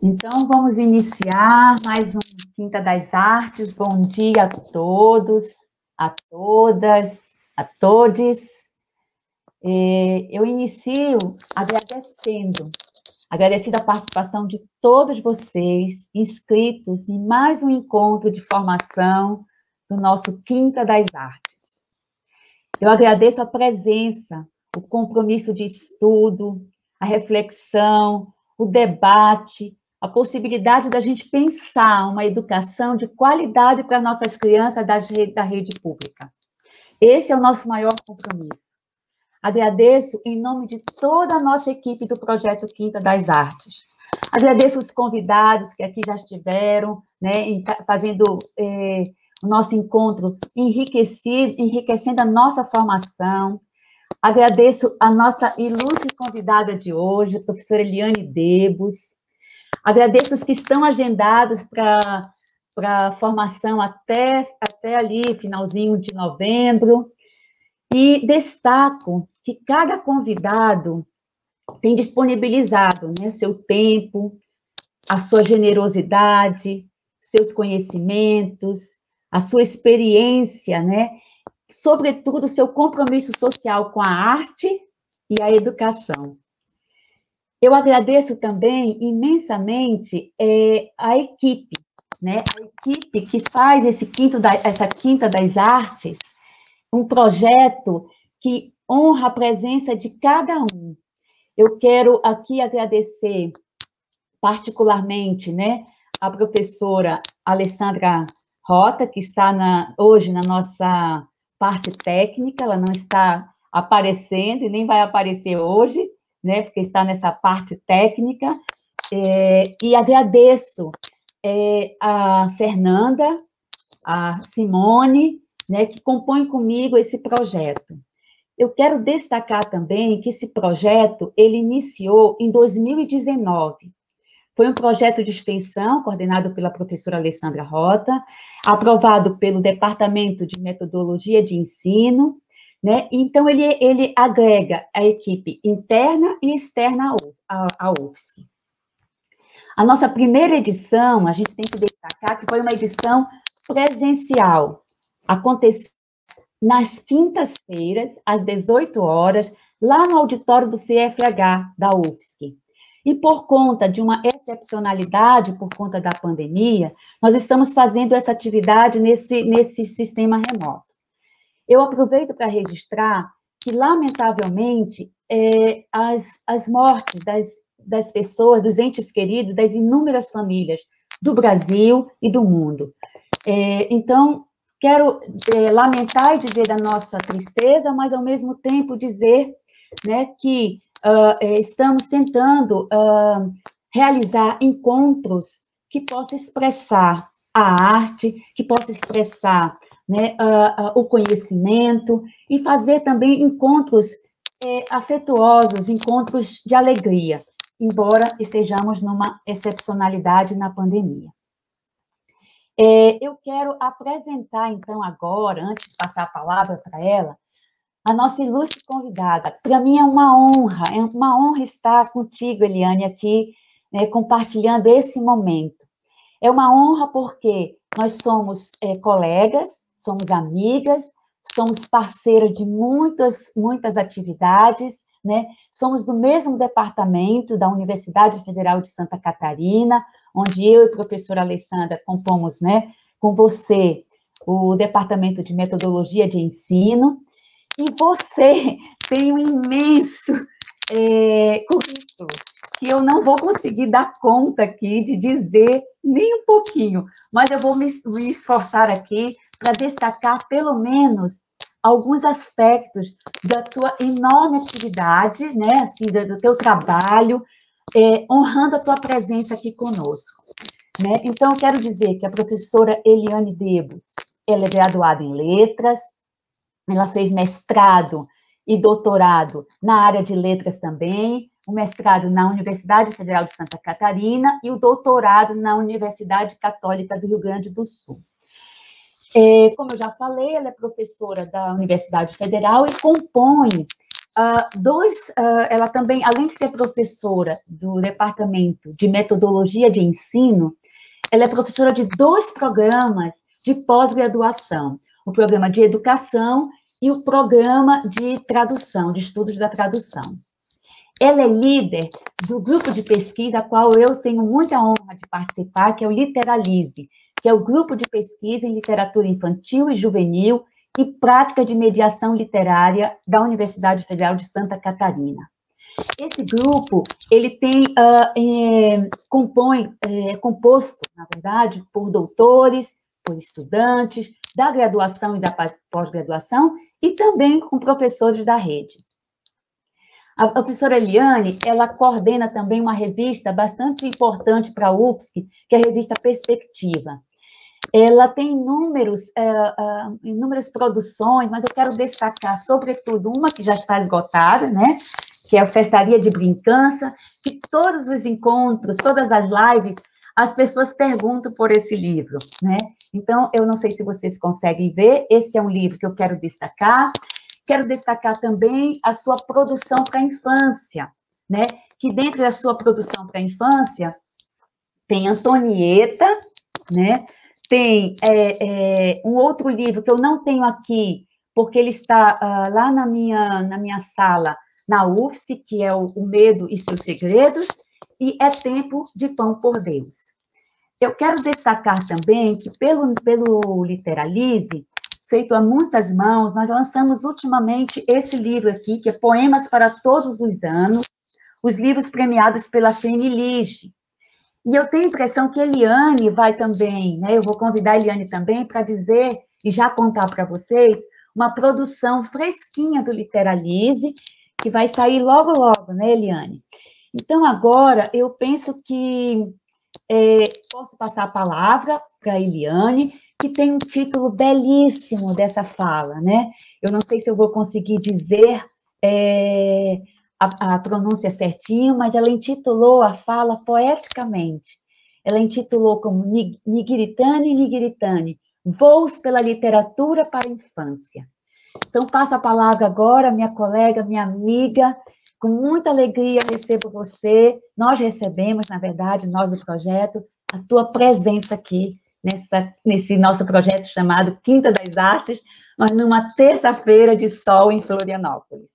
Então, vamos iniciar mais um Quinta das Artes. Bom dia a todos, a todas, a todes. Eu inicio agradecendo a participação de todos vocês inscritos em mais um encontro de formação do nosso Quinta das Artes. Eu agradeço a presença, o compromisso de estudo, a reflexão, o debate, a possibilidade da gente pensar uma educação de qualidade para nossas crianças da rede pública. Esse é o nosso maior compromisso. Agradeço em nome de toda a nossa equipe do Projeto Quinta das Artes. Agradeço os convidados que aqui já estiveram, fazendo o nosso encontro enriquecendo a nossa formação. Agradeço a nossa ilustre convidada de hoje, a professora Eliane Debos. Agradeço os que estão agendados para a formação até ali, finalzinho de novembro. E destaco que cada convidado tem disponibilizado, seu tempo, a sua generosidade, seus conhecimentos, a sua experiência, sobretudo o seu compromisso social com a arte e a educação. Eu agradeço também imensamente a equipe, a equipe que faz essa Quinta das Artes, um projeto que honra a presença de cada um. Eu quero aqui agradecer particularmente, a professora Alessandra Rota, que está hoje na nossa parte técnica, ela não está aparecendo e nem vai aparecer hoje, porque está nessa parte técnica, e agradeço a Fernanda, a Simone, que compõem comigo esse projeto. Eu quero destacar também que esse projeto, ele iniciou em 2019. Foi um projeto de extensão coordenado pela professora Alessandra Rota, aprovado pelo Departamento de Metodologia de Ensino, Então, ele agrega a equipe interna e externa à UFSC. A nossa primeira edição, a gente tem que destacar que foi uma edição presencial. Aconteceu nas quintas-feiras, às 18 horas, lá no auditório do CFH da UFSC. E por conta de uma excepcionalidade, por conta da pandemia, nós estamos fazendo essa atividade nesse sistema remoto. Eu aproveito para registrar que, lamentavelmente, as mortes das pessoas, dos entes queridos, das inúmeras famílias do Brasil e do mundo. Então, quero lamentar e dizer da nossa tristeza, mas, ao mesmo tempo, dizer que estamos tentando realizar encontros que possam expressar a arte, que possam expressar o conhecimento e fazer também encontros afetuosos, encontros de alegria, embora estejamos numa excepcionalidade na pandemia. Eu quero apresentar, então, agora, antes de passar a palavra para ela, a nossa ilustre convidada. Para mim é uma honra estar contigo, Eliane, aqui, compartilhando esse momento. É uma honra porque nós somos colegas, somos amigas, somos parceiras de muitas atividades, Somos do mesmo departamento da Universidade Federal de Santa Catarina, onde eu e a professora Alessandra compomos, com você, o Departamento de Metodologia de Ensino, e você tem um imenso currículo, que eu não vou conseguir dar conta aqui de dizer nem um pouquinho, mas eu vou me esforçar aqui para destacar, pelo menos, alguns aspectos da tua enorme atividade, assim, do teu trabalho, honrando a tua presença aqui conosco. Então, eu quero dizer que a professora Eliane Debos, ela é graduada em Letras, ela fez mestrado e doutorado na área de letras também, o mestrado na Universidade Federal de Santa Catarina e o doutorado na Universidade Católica do Rio Grande do Sul. Como eu já falei, ela é professora da Universidade Federal e compõe ela também, além de ser professora do Departamento de Metodologia de Ensino, ela é professora de 2 programas de pós-graduação, o programa de Educação e o programa de Tradução, de Estudos da Tradução. Ela é líder do grupo de pesquisa, a qual eu tenho muita honra de participar, que é o Literalize, que é o grupo de pesquisa em literatura infantil e juvenil e prática de mediação literária da Universidade Federal de Santa Catarina. Esse grupo, ele tem, composto, na verdade, por doutores, por estudantes da graduação e da pós-graduação, e também com professores da rede. A professora Eliane, ela coordena também uma revista bastante importante para a UFSC, que é a revista Perspectiva. Ela tem inúmeras produções, mas eu quero destacar, sobretudo, uma que já está esgotada, né? Que é a Festaria de Brincança, que todos os encontros, todas as lives, as pessoas perguntam por esse livro, né? Então, eu não sei se vocês conseguem ver, esse é um livro que eu quero destacar. Quero destacar também a sua produção para a infância, né? Que dentro da sua produção para a infância tem Antonieta, né? Tem um outro livro que eu não tenho aqui, porque ele está lá na minha sala, na UFSC, que é o Medo e Seus Segredos, e É Tempo de Pão por Deus. Eu quero destacar também que, pelo Literalize, feito a muitas mãos, nós lançamos ultimamente esse livro aqui, que é Poemas para Todos os Anos, os livros premiados pela FNLIGE. E eu tenho a impressão que a Eliane vai também, né? Eu vou convidar a Eliane também para dizer e já contar para vocês uma produção fresquinha do Literalize, que vai sair logo, logo, né, Eliane? Então, agora, eu penso que posso passar a palavra para a Eliane, que tem um título belíssimo dessa fala, né? Eu não sei se eu vou conseguir dizer a pronúncia certinho, mas ela intitulou a fala poeticamente. Ela intitulou como Nigiritane, Nigiritane, Voos pela Literatura para a Infância. Então, passo a palavra agora, minha colega, minha amiga, com muita alegria recebo você, nós recebemos, na verdade, nós do projeto, a tua presença aqui, nesse nosso projeto chamado Quinta das Artes, mas numa terça-feira de sol em Florianópolis.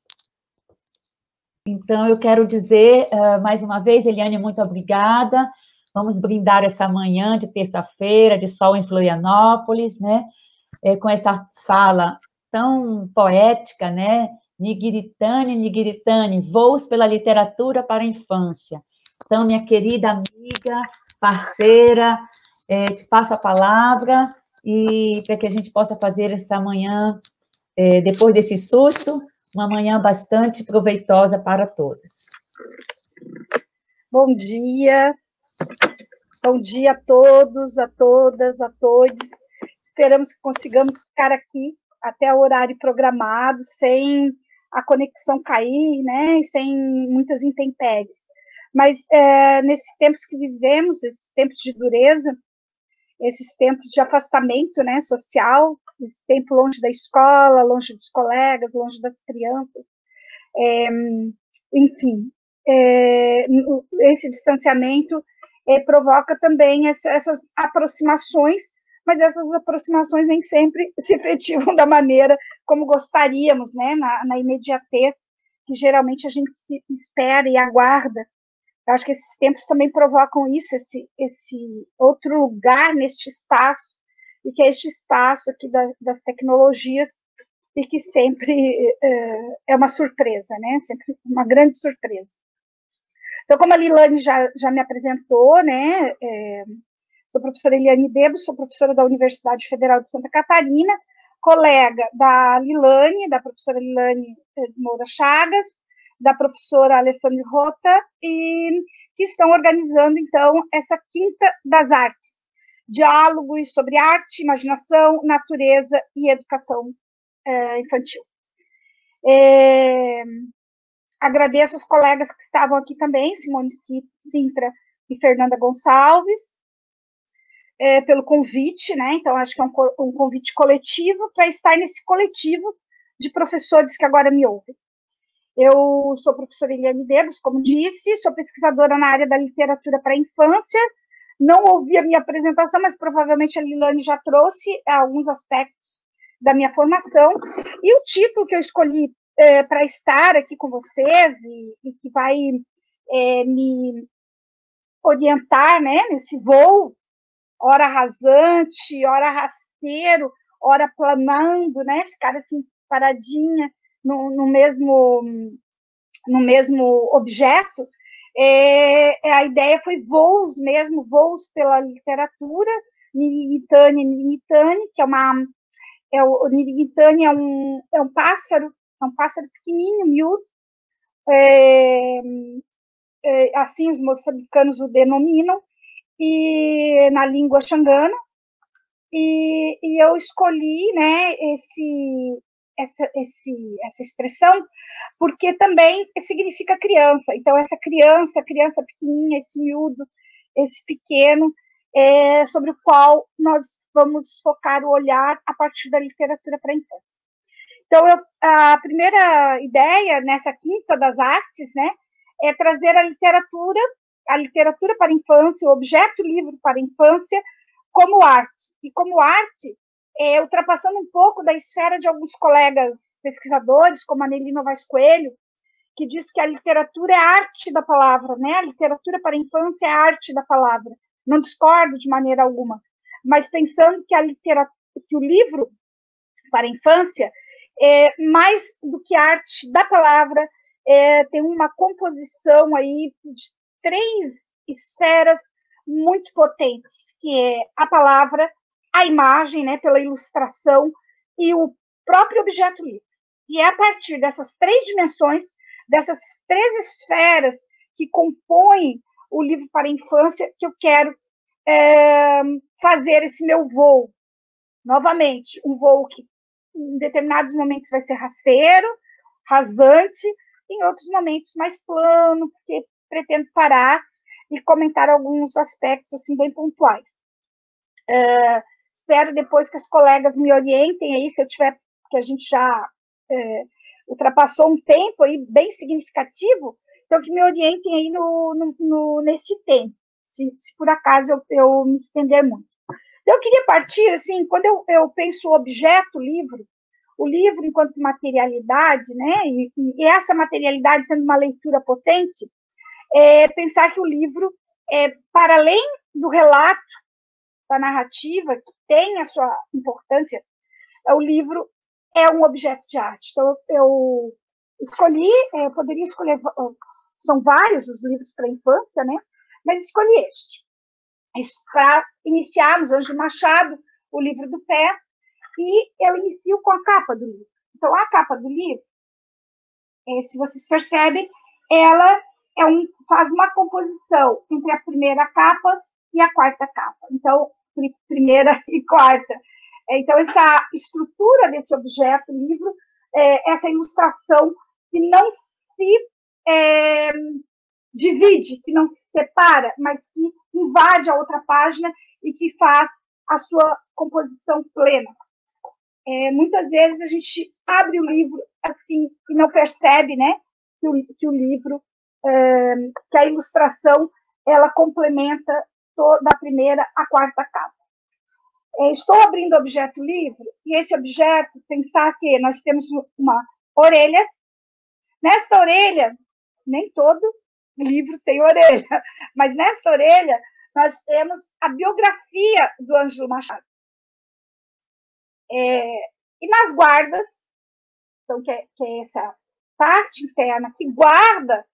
Então, eu quero dizer, mais uma vez, Eliane, muito obrigada. Vamos brindar essa manhã de terça-feira, de sol em Florianópolis, né? Com essa fala tão poética, né? Nigiritane, Nigiritane, voos pela literatura para a infância. Então, minha querida amiga, parceira, te passo a palavra e para que a gente possa fazer essa manhã, depois desse susto, uma manhã bastante proveitosa para todos. Bom dia a todos, a todas, a todos. Esperamos que consigamos ficar aqui até o horário programado, sem a conexão cair, né, e sem muitas intempéries. Mas nesses tempos que vivemos, esses tempos de dureza, esses tempos de afastamento, né, social, esse tempo longe da escola, longe dos colegas, longe das crianças, enfim, esse distanciamento provoca também essas aproximações, mas essas aproximações nem sempre se efetivam da maneira como gostaríamos, né, na imediatez que geralmente a gente se espera e aguarda. Eu acho que esses tempos também provocam isso, esse outro lugar neste espaço, e que é este espaço aqui das tecnologias, e que sempre é uma surpresa, né? Sempre uma grande surpresa. Então, como a Lilane já me apresentou, né? Sou professora Eliane Debo, sou professora da Universidade Federal de Santa Catarina, colega da Lilane, da professora Lilane Moura Chagas, da professora Alessandra Rota, e que estão organizando, então, essa Quinta das Artes, diálogos sobre arte, imaginação, natureza e educação infantil. Agradeço aos colegas que estavam aqui também, Simone Sintra e Fernanda Gonçalves, pelo convite, né? Então, acho que é um convite coletivo para estar nesse coletivo de professores que agora me ouvem. Eu sou professora Eliane Debos, como disse, sou pesquisadora na área da literatura para a infância. Não ouvi a minha apresentação, mas provavelmente a Lilane já trouxe alguns aspectos da minha formação. E o título que eu escolhi para estar aqui com vocês e que vai me orientar, né, nesse voo, ora rasante, ora rasteiro, ora planando, né, ficar assim paradinha no mesmo objeto, a ideia foi voos mesmo, voos pela literatura. Nirigitane, que o Nirigitane é um pássaro pequenininho, miúdo, assim os moçambicanos o denominam, e na língua xangana, e eu escolhi, né, essa expressão, porque também significa criança. Então, essa criança pequenininha, esse miúdo, esse pequeno, sobre o qual nós vamos focar o olhar a partir da literatura para a infância. Então, a primeira ideia nessa quinta das artes, né, é trazer a literatura para a infância, o objeto livro para a infância, como arte. E como arte, ultrapassando um pouco da esfera de alguns colegas pesquisadores, como a Nelly Novaes Coelho, que diz que a literatura é a arte da palavra, né? A literatura para a infância é a arte da palavra. Não discordo de maneira alguma, mas pensando que o livro para a infância é mais do que arte da palavra, tem uma composição aí de 3 esferas muito potentes, que é a palavra, a imagem, né, pela ilustração, e o próprio objeto livre. E é a partir dessas 3 dimensões, dessas 3 esferas que compõem o livro para a infância, que eu quero fazer esse meu voo. Novamente, um voo que em determinados momentos vai ser rasteiro, rasante, em outros momentos mais plano, porque pretendo parar e comentar alguns aspectos assim bem pontuais. Espero depois que as colegas me orientem aí, se eu tiver, que a gente já ultrapassou um tempo aí bem significativo, então que me orientem aí nesse tempo, se por acaso eu me estender muito. Então, eu queria partir, assim, quando eu penso o objeto livro, o livro enquanto materialidade, né, e essa materialidade sendo uma leitura potente, pensar que o livro, para além do relato, da narrativa, que tem a sua importância, o livro é um objeto de arte. Então, eu escolhi, poderia escolher, são vários os livros para a infância, né, mas escolhi este. Para iniciarmos, Ângelo Machado, o livro do pé, e eu inicio com a capa do livro. Então, a capa do livro, se vocês percebem, ela faz uma composição entre a primeira capa e a quarta capa. Então, primeira e quarta. Então, essa estrutura desse objeto livro, essa ilustração que não se divide, que não se separa, mas que invade a outra página e que faz a sua composição plena. Muitas vezes a gente abre o livro assim e não percebe, né, que o livro, que a ilustração, ela complementa da primeira à quarta capa. Estou abrindo o objeto livro e esse objeto, pensar que nós temos uma orelha. Nesta orelha, nem todo livro tem orelha, mas nesta orelha nós temos a biografia do Ângelo Machado. E nas guardas, então, que é essa parte interna que guarda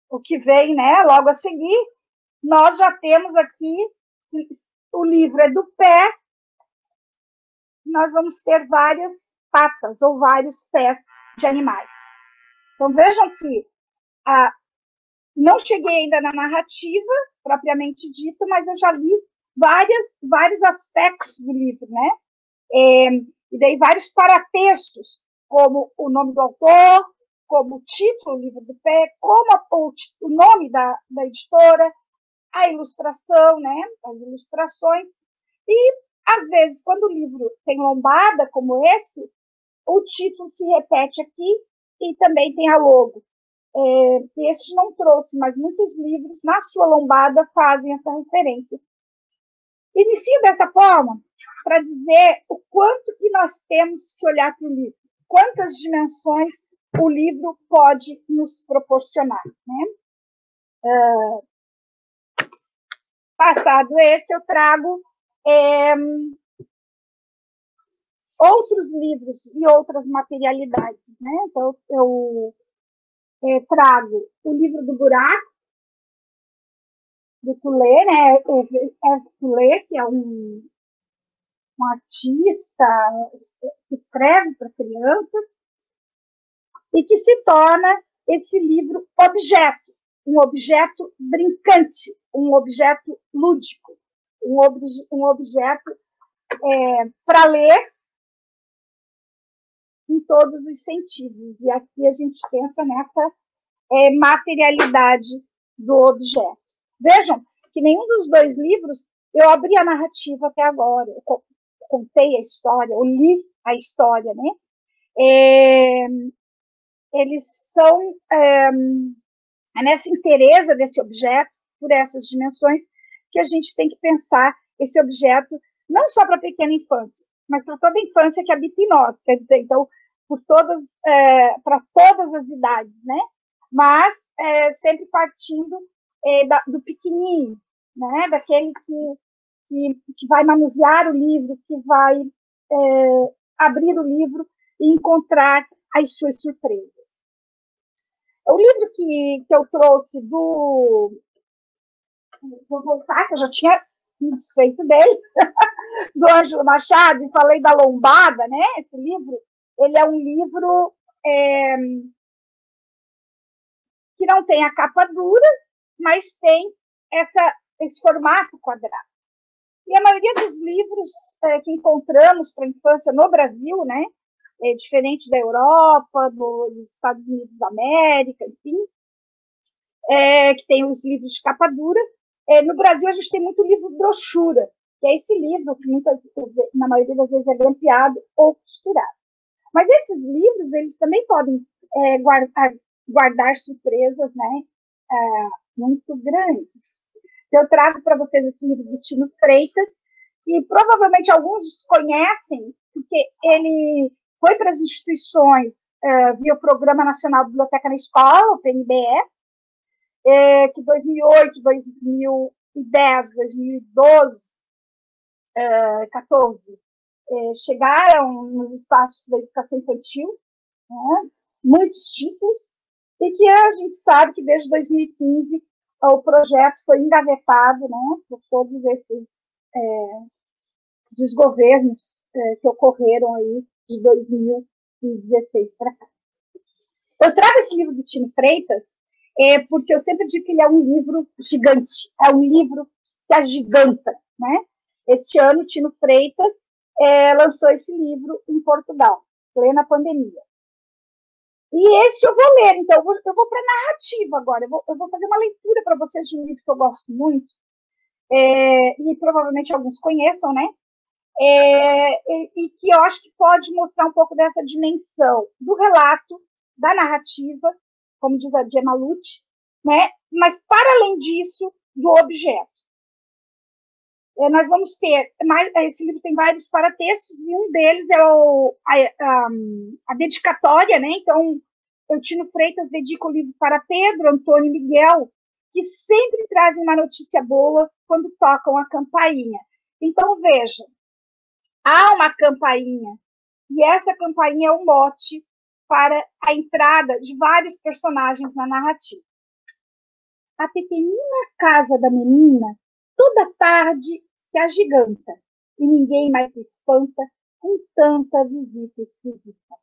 o que vem, né, logo a seguir, nós já temos aqui, se o livro é do pé, nós vamos ter várias patas ou vários pés de animais. Então, vejam que não cheguei ainda na narrativa, propriamente dita, mas eu já li vários aspectos do livro, né? E daí vários paratextos, como o nome do autor, como o título do livro do pé, como o nome da editora, a ilustração, né? As ilustrações. E, às vezes, quando o livro tem lombada, como esse, o título se repete aqui, e também tem a logo. Este não trouxe, mas muitos livros, na sua lombada, fazem essa referência. Inicio dessa forma para dizer o quanto que nós temos que olhar para o livro, quantas dimensões o livro pode nos proporcionar, né? Passado esse, eu trago outros livros e outras materialidades, né? Então, eu trago o livro do buraco, do Coué, né? Coué, que é um artista que escreve para crianças e que se torna esse livro objeto, um objeto brincante, um objeto lúdico, um objeto para ler em todos os sentidos. E aqui a gente pensa nessa materialidade do objeto. Vejam que nenhum dos dois livros eu abri a narrativa até agora, eu contei a história, eu li a história, né? Eles são nessa inteireza desse objeto, por essas dimensões, que a gente tem que pensar esse objeto não só para a pequena infância, mas para toda a infância que habita em nós, quer dizer, então, para todas as idades, né? Mas sempre partindo do pequenininho, né? Daquele que vai manusear o livro, que vai abrir o livro e encontrar as suas surpresas. O livro que eu trouxe vou voltar, que eu já tinha me desfeito dele, do Ângelo Machado, e falei da Lombada, né? Esse livro, ele é um livro que não tem a capa dura, mas tem esse formato quadrado. E a maioria dos livros que encontramos para a infância no Brasil, né? Diferente da Europa, dos Estados Unidos da América, enfim, que tem os livros de capa dura. No Brasil, a gente tem muito livro brochura, que é esse livro que na maioria das vezes é grampeado ou costurado. Mas esses livros, eles também podem guardar surpresas, né, muito grandes. Eu trago para vocês esse livro do Tino Freitas, que provavelmente alguns conhecem, porque ele foi para as instituições via o Programa Nacional de Biblioteca na Escola, o PNBE, que 2008, 2010, 2012, 14, chegaram nos espaços da educação infantil, né, muitos títulos, e que a gente sabe que desde 2015 o projeto foi engavetado, né, por todos esses desgovernos que ocorreram aí de 2016 para cá. Eu trago esse livro do Tino Freitas porque eu sempre digo que ele é um livro gigante, é um livro que se agiganta, né? Este ano, Tino Freitas lançou esse livro em Portugal, plena pandemia. E esse eu vou ler, então eu vou para a narrativa agora, eu vou fazer uma leitura para vocês de um livro que eu gosto muito, e provavelmente alguns conheçam, né? E que eu acho que pode mostrar um pouco dessa dimensão do relato, da narrativa, como diz a Gemma Lute, né? Mas, para além disso, do objeto. Nós vamos ter, esse livro tem vários paratextos, e um deles é a dedicatória, né? Então, o Tino Freitas dedica o livro para Pedro, Antônio e Miguel, que sempre trazem uma notícia boa quando tocam a campainha. Então, vejam, há uma campainha, e essa campainha é um mote para a entrada de vários personagens na narrativa. A pequenina casa da menina, toda tarde, se agiganta, e ninguém mais se espanta com tanta visita esquisita.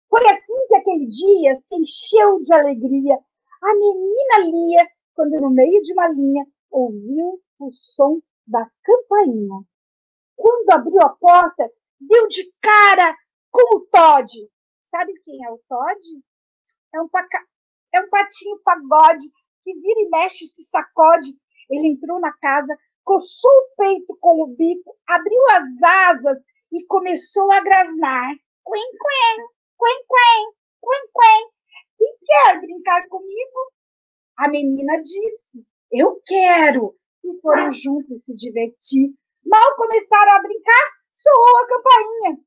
Foi assim que aquele dia se encheu de alegria. A menina lia, quando no meio de uma linha ouviu o som da campainha. Quando abriu a porta, deu de cara com o Todd. Sabe quem é o Todd? É um patinho pagode que vira e mexe e se sacode. Ele entrou na casa, coçou o peito com o bico, abriu as asas e começou a grasnar. Quen, quen, quen, quen. quen. Quem quer brincar comigo? A menina disse, eu quero. E foram juntos se divertir. Mal começaram a brincar, soou a campainha.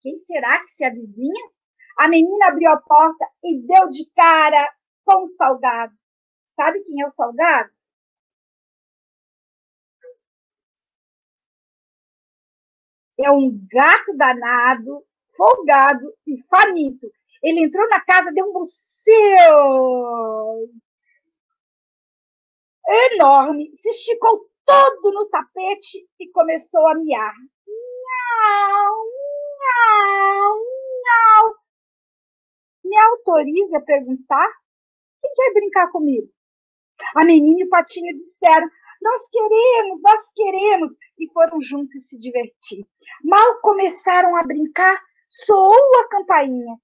Quem será que se avizinha? A menina abriu a porta e deu de cara com o Salgado. Sabe quem é o Salgado? É um gato danado, folgado e faminto. Ele entrou na casa, deu um buceu enorme, se esticou todo no tapete e começou a miar. Miau, miau, miau. Me autorize a perguntar? Quem quer brincar comigo? A menina e o patinho disseram, nós queremos, e foram juntos se divertir. Mal começaram a brincar, soou a campainha.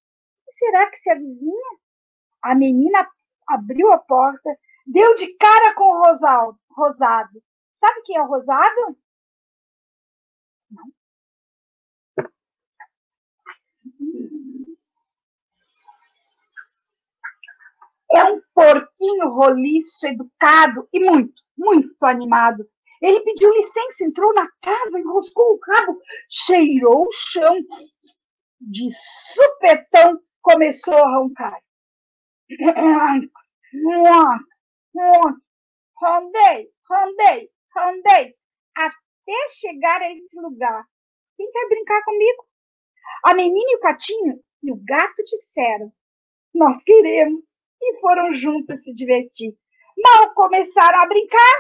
E será que se avizinha? A menina abriu a porta, deu de cara com o Rosado. Sabe quem é o Rosado? Não. É um porquinho roliço, educado e muito animado. Ele pediu licença, entrou na casa, enroscou o rabo, cheirou o chão. De supetão, começou a roncar. Rondei, até chegar a esse lugar. Quem quer brincar comigo? A menina e o patinho e o gato disseram, nós queremos, e foram juntos se divertir. Mal começaram a brincar,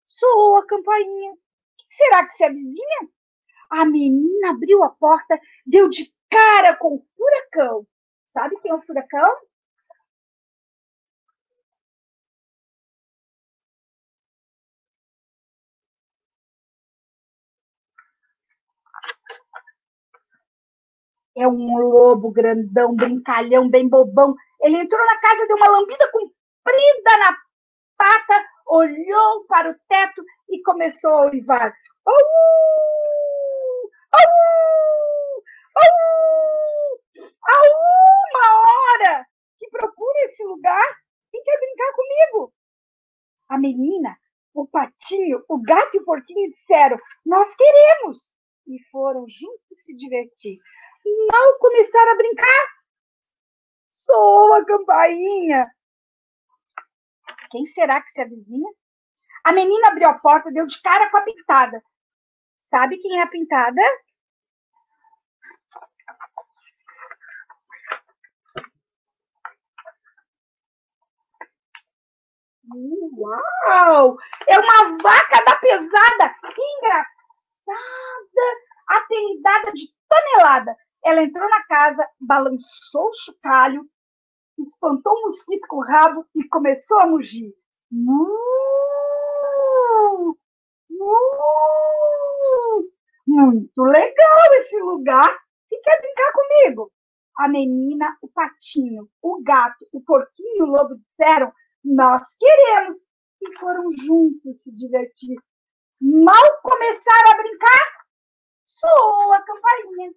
soou a campainha. Quem será que se avizinha? A menina abriu a porta, deu de cara com o furacão. Sabe quem é o furacão? É um lobo grandão, brincalhão, bem bobão. Ele entrou na casa, deu uma lambida comprida na pata, olhou para o teto e começou a uivar. Au! Au! Au! Há uma hora que procura esse lugar. Quem quer brincar comigo? A menina, o patinho, o gato e o porquinho disseram, nós queremos. E foram juntos se divertir. Mal começaram a brincar, soou a campainha. Quem será que se avizinha? A menina abriu a porta, deu de cara com a pintada. Sabe quem é a pintada? Uau! É uma vaca da pesada, engraçada, apelidada de Tonelada. Ela entrou na casa, balançou o chocalho, espantou um mosquito com o rabo e começou a mugir. Muito legal esse lugar. Quem quer brincar comigo? A menina, o patinho, o gato, o porquinho e o lobo disseram, nós queremos. E foram juntos se divertir. Mal começaram a brincar, soou a campainha.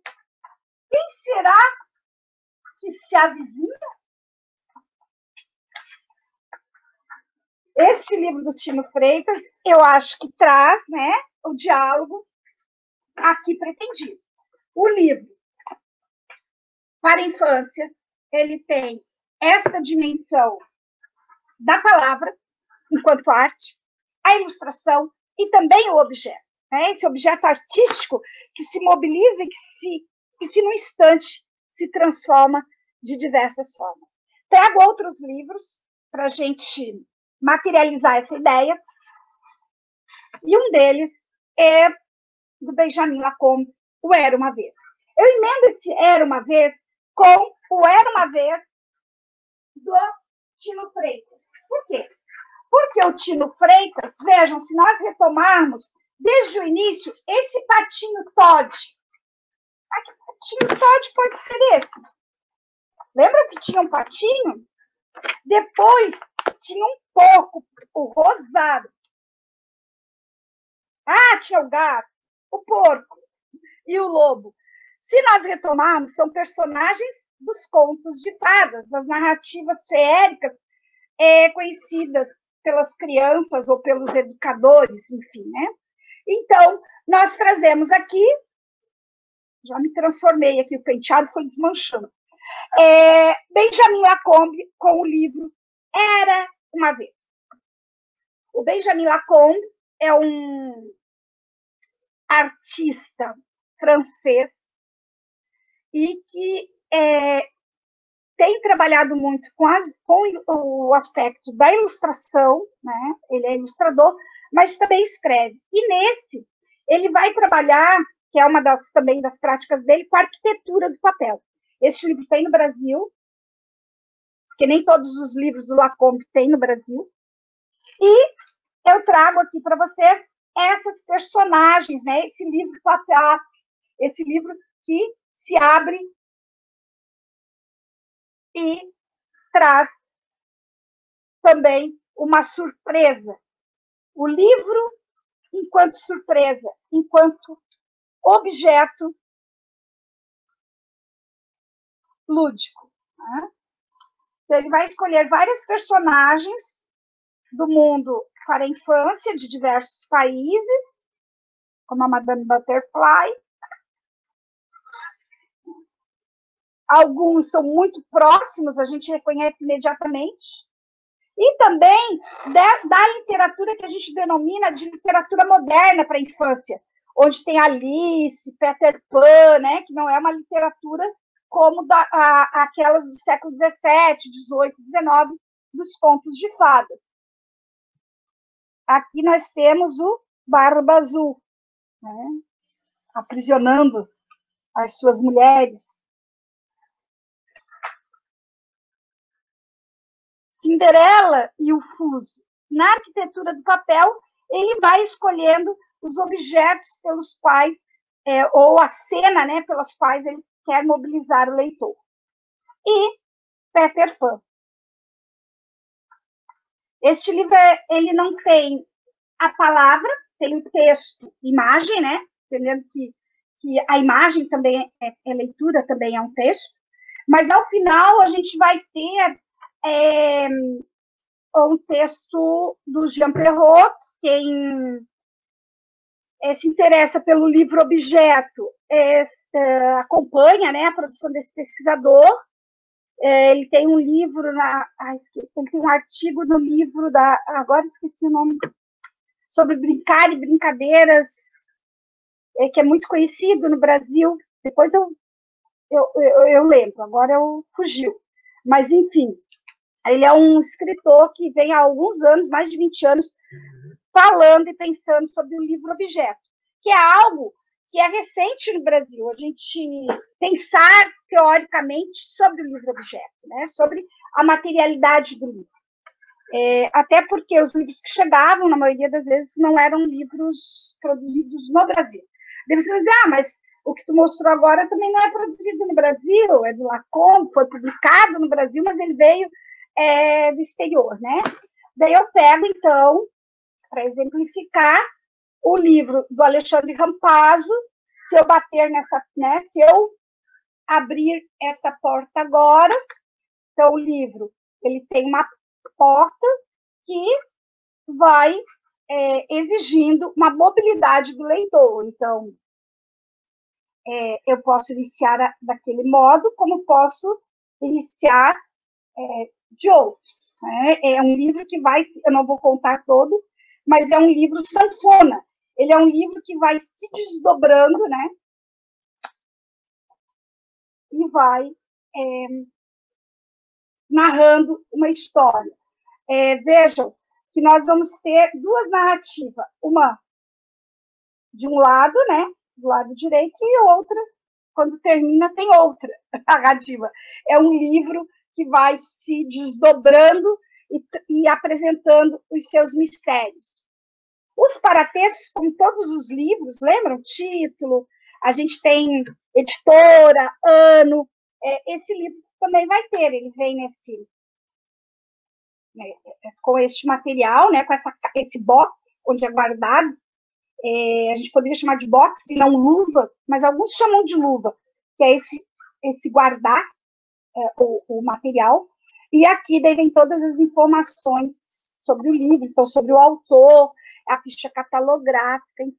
Quem será que se avizinha? Este livro do Tino Freitas, eu acho que traz, né, o diálogo aqui pretendido. O livro, para a infância, ele tem esta dimensão da palavra, enquanto arte, a ilustração e também o objeto. Né? Esse objeto artístico que se mobiliza e que, no instante, se transforma de diversas formas. Trago outros livros para a gente materializar essa ideia, e um deles é do Benjamin Lacombe, O Era Uma Vez. Eu emendo esse Era Uma Vez com o Era Uma Vez do Tino Freitas. Por quê? Porque o Tino Freitas, vejam, se nós retomarmos desde o início, esse patinho Todd, que patinho Todd pode ser esse? Lembra que tinha um patinho? Depois tinha um porco, o Rosado. Tinha o gato, o porco e o lobo. Se nós retomarmos, são personagens dos contos de fadas, das narrativas feéricas conhecidas pelas crianças ou pelos educadores, enfim, né? Então, nós trazemos aqui, já me transformei aqui, o penteado foi desmanchando, Benjamin Lacombe com o livro Era uma Vez. O Benjamin Lacombe é um artista francês e que tem trabalhado muito com o aspecto da ilustração, né? Ele é ilustrador, mas também escreve. E nesse, ele vai trabalhar, que é uma também das práticas dele, com a arquitetura do papel. Este livro tem no Brasil, porque nem todos os livros do Lacombe tem no Brasil. E eu trago aqui para vocês essas personagens, né? Esse livro papel, esse livro que se abre e traz também uma surpresa. O livro enquanto surpresa, enquanto objeto lúdico. Né? Então, ele vai escolher vários personagens do mundo para a infância de diversos países, como a Madame Butterfly. Alguns são muito próximos, a gente reconhece imediatamente. E também da literatura que a gente denomina de literatura moderna para a infância, onde tem Alice, Peter Pan, né, que não é uma literatura como aquelas do século XVII, XVIII, XIX, dos contos de fadas. Aqui nós temos o Barba Azul, né, aprisionando as suas mulheres. Cinderela e o Fuso. Na arquitetura do papel, ele vai escolhendo os objetos pelos quais, ou a cena, né, pelas quais ele quer mobilizar o leitor. E Peter Pan. Este livro, ele não tem a palavra, tem o texto, imagem, né, entendendo que a imagem também é leitura, também é um texto, mas ao final a gente vai ter um texto do Jean Perrault. Quem se interessa pelo livro objeto acompanha, né, a produção desse pesquisador. Ele tem um livro, ele tem um artigo no livro agora esqueci o nome, sobre brincar e brincadeiras, que é muito conhecido no Brasil. Depois eu lembro, agora fugiu. Mas, enfim, ele é um escritor que vem há alguns anos, mais de 20 anos, falando e pensando sobre o livro objeto, que é algo que é recente no Brasil, a gente pensar teoricamente sobre o livro objeto, né? Sobre a materialidade do livro. Até porque os livros que chegavam, na maioria das vezes, não eram livros produzidos no Brasil. Deve ser dizer, mas o que tu mostrou agora também não é produzido no Brasil, é do Lacombe, foi publicado no Brasil, mas ele veio do exterior, né? Daí eu pego, então, para exemplificar, o livro do Alexandre Rampazzo. Se eu bater nessa, né? Se eu abrir essa porta agora, então o livro, ele tem uma porta que vai exigindo uma mobilidade do leitor. Então, eu posso iniciar daquele modo, como posso iniciar de outros. Né? É um livro que vai, eu não vou contar todo, mas é um livro sanfona. Ele é um livro que vai se desdobrando, né? E vai narrando uma história. Vejam que nós vamos ter duas narrativas, uma de um lado, né? Do lado direito, e outra, quando termina, tem outra narrativa. É um livro que vai se desdobrando e apresentando os seus mistérios. Os paratextos, como todos os livros, lembram? Título, a gente tem editora, ano. Esse livro também vai ter, ele vem com este material, né, com esse box, onde é guardado. A gente poderia chamar de box e não luva, mas alguns chamam de luva, que é esse guardar o material, e aqui daí vem todas as informações sobre o livro, então sobre o autor, a ficha catalográfica, enfim.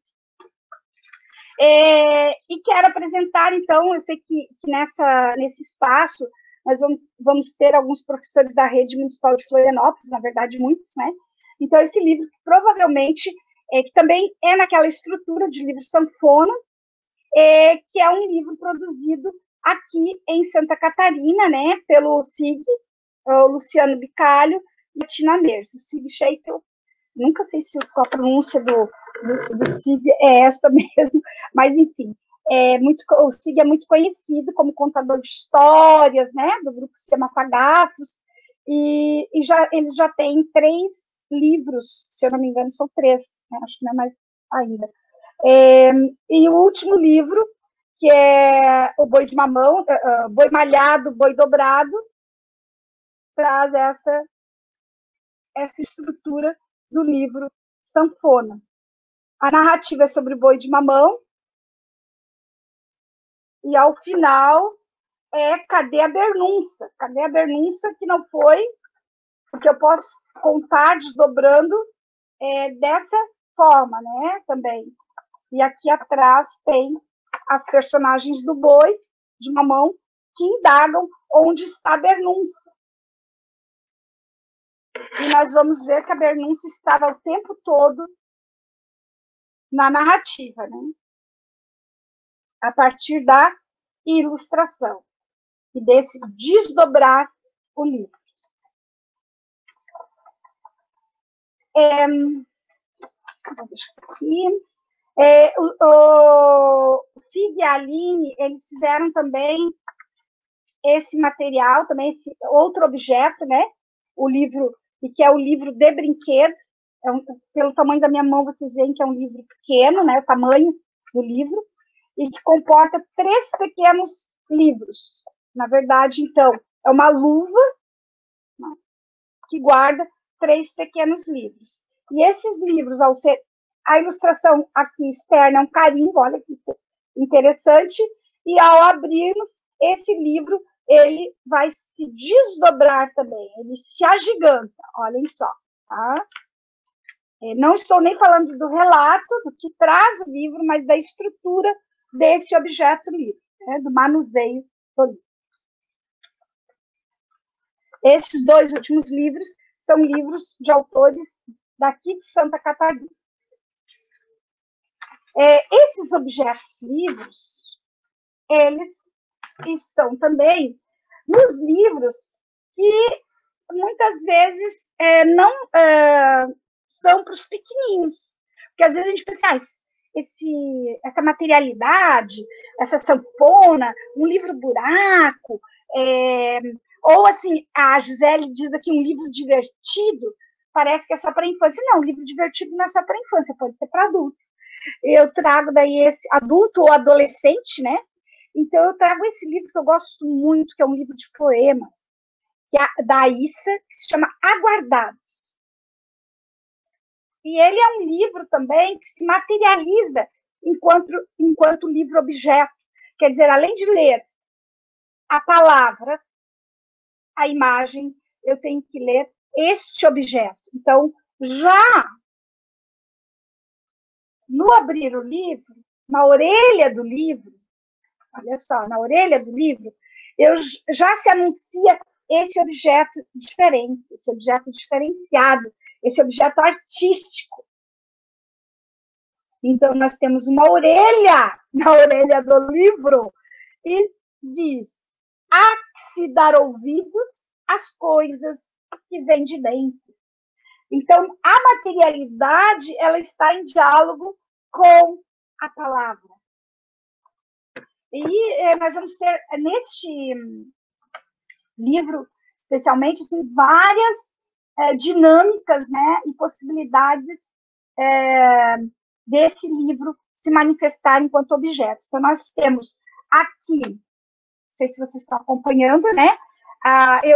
E quero apresentar, então, eu sei que nesse espaço nós vamos ter alguns professores da rede municipal de Florianópolis, na verdade muitos, né? Então esse livro provavelmente, que também é naquela estrutura de livro sanfona, que é um livro produzido aqui em Santa Catarina, né, pelo SIG, o Luciano Bicalho e a Tina Merz. O SIG Scheitel, nunca sei se a pronúncia do SIG é esta mesmo, mas enfim, o SIG é muito conhecido como contador de histórias, né, do grupo Semafagafos, e eles já têm 3 livros, se eu não me engano, são 3, né, acho que não é mais ainda. E o último livro, que é o Boi de Mamão, Boi Malhado, Boi Dobrado, traz essa estrutura do livro sanfona. A narrativa é sobre o boi de mamão, e ao final cadê a Bernunça? Cadê a Bernunça que não foi? Porque eu posso contar desdobrando dessa forma, né, também. E aqui atrás tem as personagens do boi de mamão que indagam onde está a Bernunça. E nós vamos ver que a Bernunça estava o tempo todo na narrativa, né? A partir da ilustração e desse desdobrar o livro. Vou deixar aqui. O Sig e a Aline, eles fizeram também esse material, também esse outro objeto, né? O livro, e que é o livro de brinquedo. Pelo tamanho da minha mão, vocês veem que é um livro pequeno, né? O tamanho do livro, e que comporta 3 pequenos livros. Na verdade, então, é uma luva, né, que guarda 3 pequenos livros. E esses livros, ao ser a ilustração aqui externa é um carimbo, olha que interessante, e ao abrirmos esse livro, ele vai se desdobrar também, ele se agiganta, olhem só, tá? Não estou nem falando do relato, do que traz o livro, mas da estrutura desse objeto livro, né, do manuseio do livro. Esses 2 últimos livros são livros de autores daqui de Santa Catarina. Esses objetos livros, eles estão também nos livros que muitas vezes não são para os pequenininhos. Porque às vezes a gente pensa, essa materialidade, essa sanfona, um livro buraco, ou assim, a Gisele diz aqui um livro divertido, parece que é só para a infância. Não, um livro divertido não é só para a infância, pode ser para adulto. Eu trago daí esse adulto ou adolescente, né? Então eu trago esse livro que eu gosto muito, que é um livro de poemas, que é da Issa, que se chama Aguardados. E ele é um livro também que se materializa enquanto livro-objeto. Quer dizer, além de ler a palavra, a imagem, eu tenho que ler este objeto. Então, já no abrir o livro, na orelha do livro, olha só, na orelha do livro, já se anuncia esse objeto diferente, esse objeto diferenciado, esse objeto artístico. Então, nós temos uma orelha na orelha do livro e diz: há que se dar ouvidos às coisas que vêm de dentro. Então, a materialidade, ela está em diálogo com a palavra. E nós vamos ter, neste livro, especialmente, assim, várias dinâmicas, né, e possibilidades desse livro se manifestar enquanto objeto. Então, nós temos aqui, não sei se vocês estão acompanhando, né,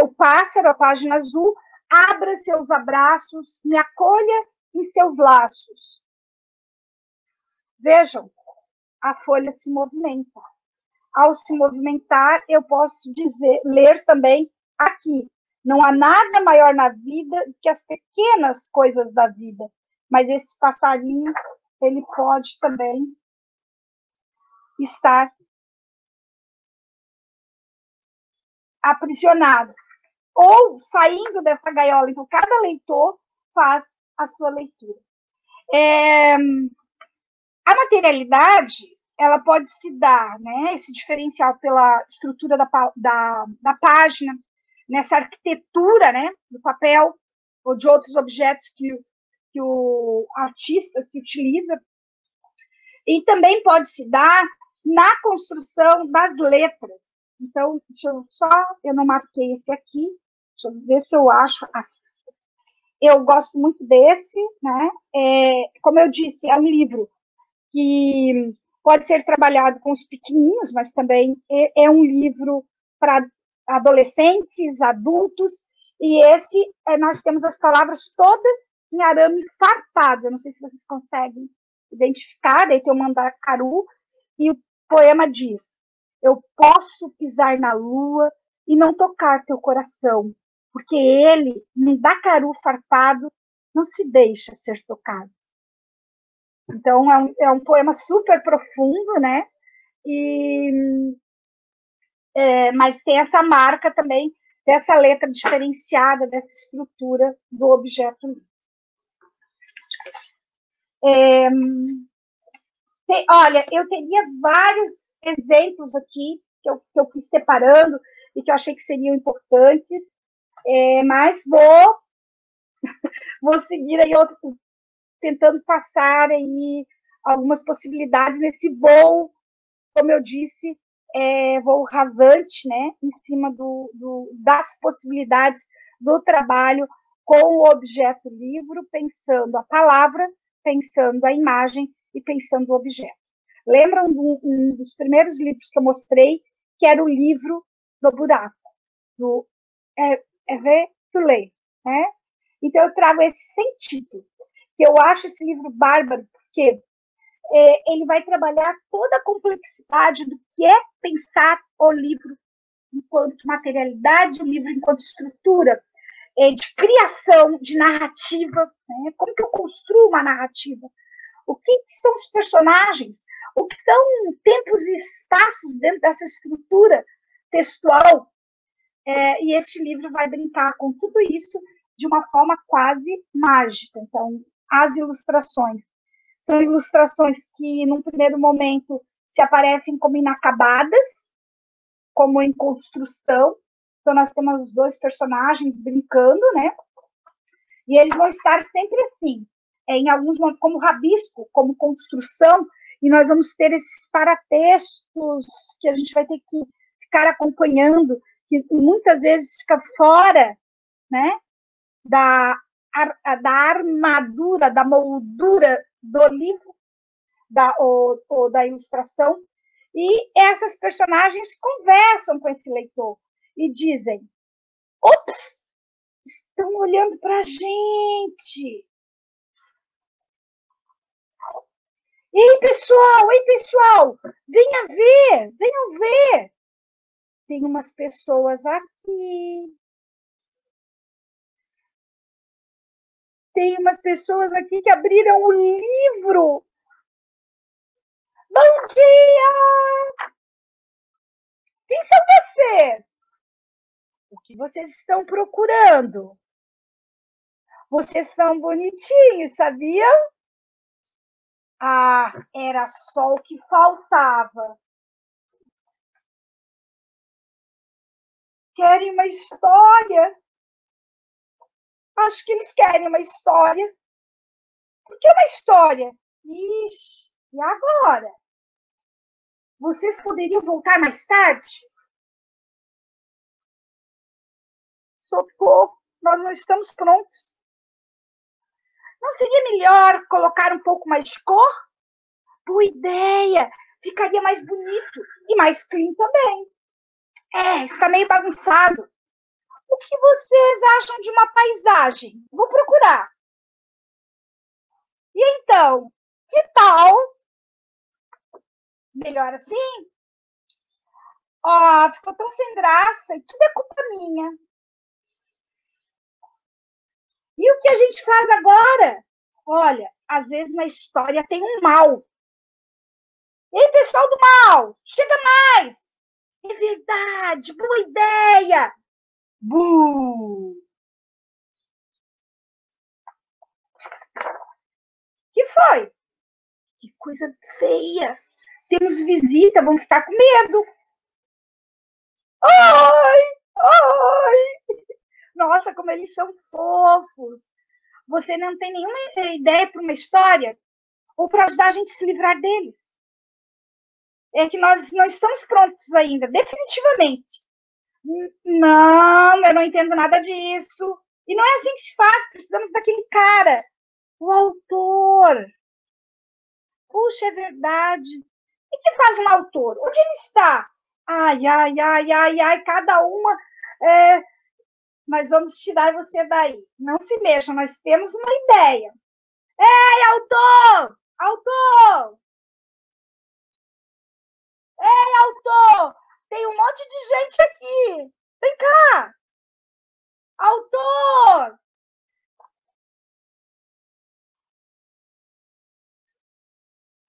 o pássaro, a página azul, abra seus abraços, me acolha em seus laços. Vejam, a folha se movimenta. ao se movimentar, eu posso ler também aqui. Não há nada maior na vida do que as pequenas coisas da vida. Mas esse passarinho, ele pode também estar aprisionado ou saindo dessa gaiola. Então, cada leitor faz a sua leitura. A materialidade, ela pode se dar, né, esse diferencial pela estrutura da página, nessa arquitetura, né, do papel ou de outros objetos que o artista se utiliza, e também pode se dar na construção das letras. Então, eu não marquei esse aqui, deixa eu ver se eu acho aqui. Eu gosto muito desse, né? Como eu disse, é um livro que pode ser trabalhado com os pequenininhos, mas também é um livro para adolescentes, adultos, e nós temos as palavras todas em arame farpado. Eu não sei se vocês conseguem identificar, daí tem o Mandacaru, e o poema diz: eu posso pisar na lua e não tocar teu coração, porque ele, num dacaru farpado, não se deixa ser tocado. Então, é um poema super profundo, né? Mas tem essa marca também dessa letra diferenciada, dessa estrutura do objeto. Olha, eu teria vários exemplos aqui que eu fui separando e que eu achei que seriam importantes, mas vou seguir aí tentando passar aí algumas possibilidades nesse voo, como eu disse, voo rasante, né, em cima das possibilidades do trabalho com o objeto livro, pensando a palavra, pensando a imagem e pensando o objeto. Lembram um dos primeiros livros que eu mostrei, que era o livro do buraco, do Hervé Tullet, né? Então, eu trago esse sentido, que eu acho esse livro bárbaro, porque ele vai trabalhar toda a complexidade do que é pensar o livro enquanto materialidade, o livro enquanto estrutura, de criação, de narrativa, né? Como que eu construo uma narrativa? O que são os personagens? O que são tempos e espaços dentro dessa estrutura textual? E este livro vai brincar com tudo isso de uma forma quase mágica. Então, as ilustrações são ilustrações que, num primeiro momento, se aparecem como inacabadas, como em construção. Então, nós temos os dois personagens brincando, né? E eles vão estar sempre assim, em alguns momentos, como rabisco, como construção, e nós vamos ter esses paratextos que a gente vai ter que ficar acompanhando, que muitas vezes fica fora, né, da armadura, da moldura do livro, ou da ilustração, e essas personagens conversam com esse leitor e dizem: ops, estão olhando para a gente. Ei, pessoal, venham ver. Tem umas pessoas aqui. Tem umas pessoas aqui que abriram o livro. Bom dia! Quem são vocês? O que vocês estão procurando? Vocês são bonitinhos, sabiam? Ah, era só o que faltava. Querem uma história? Acho que eles querem uma história. Por que uma história? Ixi, e agora? Vocês poderiam voltar mais tarde? Socorro, nós não estamos prontos. Não seria melhor colocar um pouco mais de cor? Boa ideia! Ficaria mais bonito e mais clean também. Está meio bagunçado. O que vocês acham de uma paisagem? Vou procurar. E então, que tal? Melhor assim? Ó, ficou tão sem graça, e tudo é culpa minha. E o que a gente faz agora? Olha, às vezes na história tem um mal. Ei, pessoal do mal, chega mais! É verdade, boa ideia! Bu! Que foi? Que coisa feia! Temos visita, vamos ficar com medo. Ai, ai! Nossa, como eles são fofos! Você não tem nenhuma ideia para uma história? Ou para ajudar a gente a se livrar deles? É que nós não estamos prontos ainda, definitivamente. Não, eu não entendo nada disso. E não é assim que se faz, precisamos daquele cara, o autor. Puxa, é verdade. E que faz um autor? Onde ele está? Ai, ai, ai, ai, ai, cada uma. Nós vamos tirar você daí. Não se mexa, nós temos uma ideia. Ei, autor! Autor! Ei, autor! Tem um monte de gente aqui. Vem cá! Autor!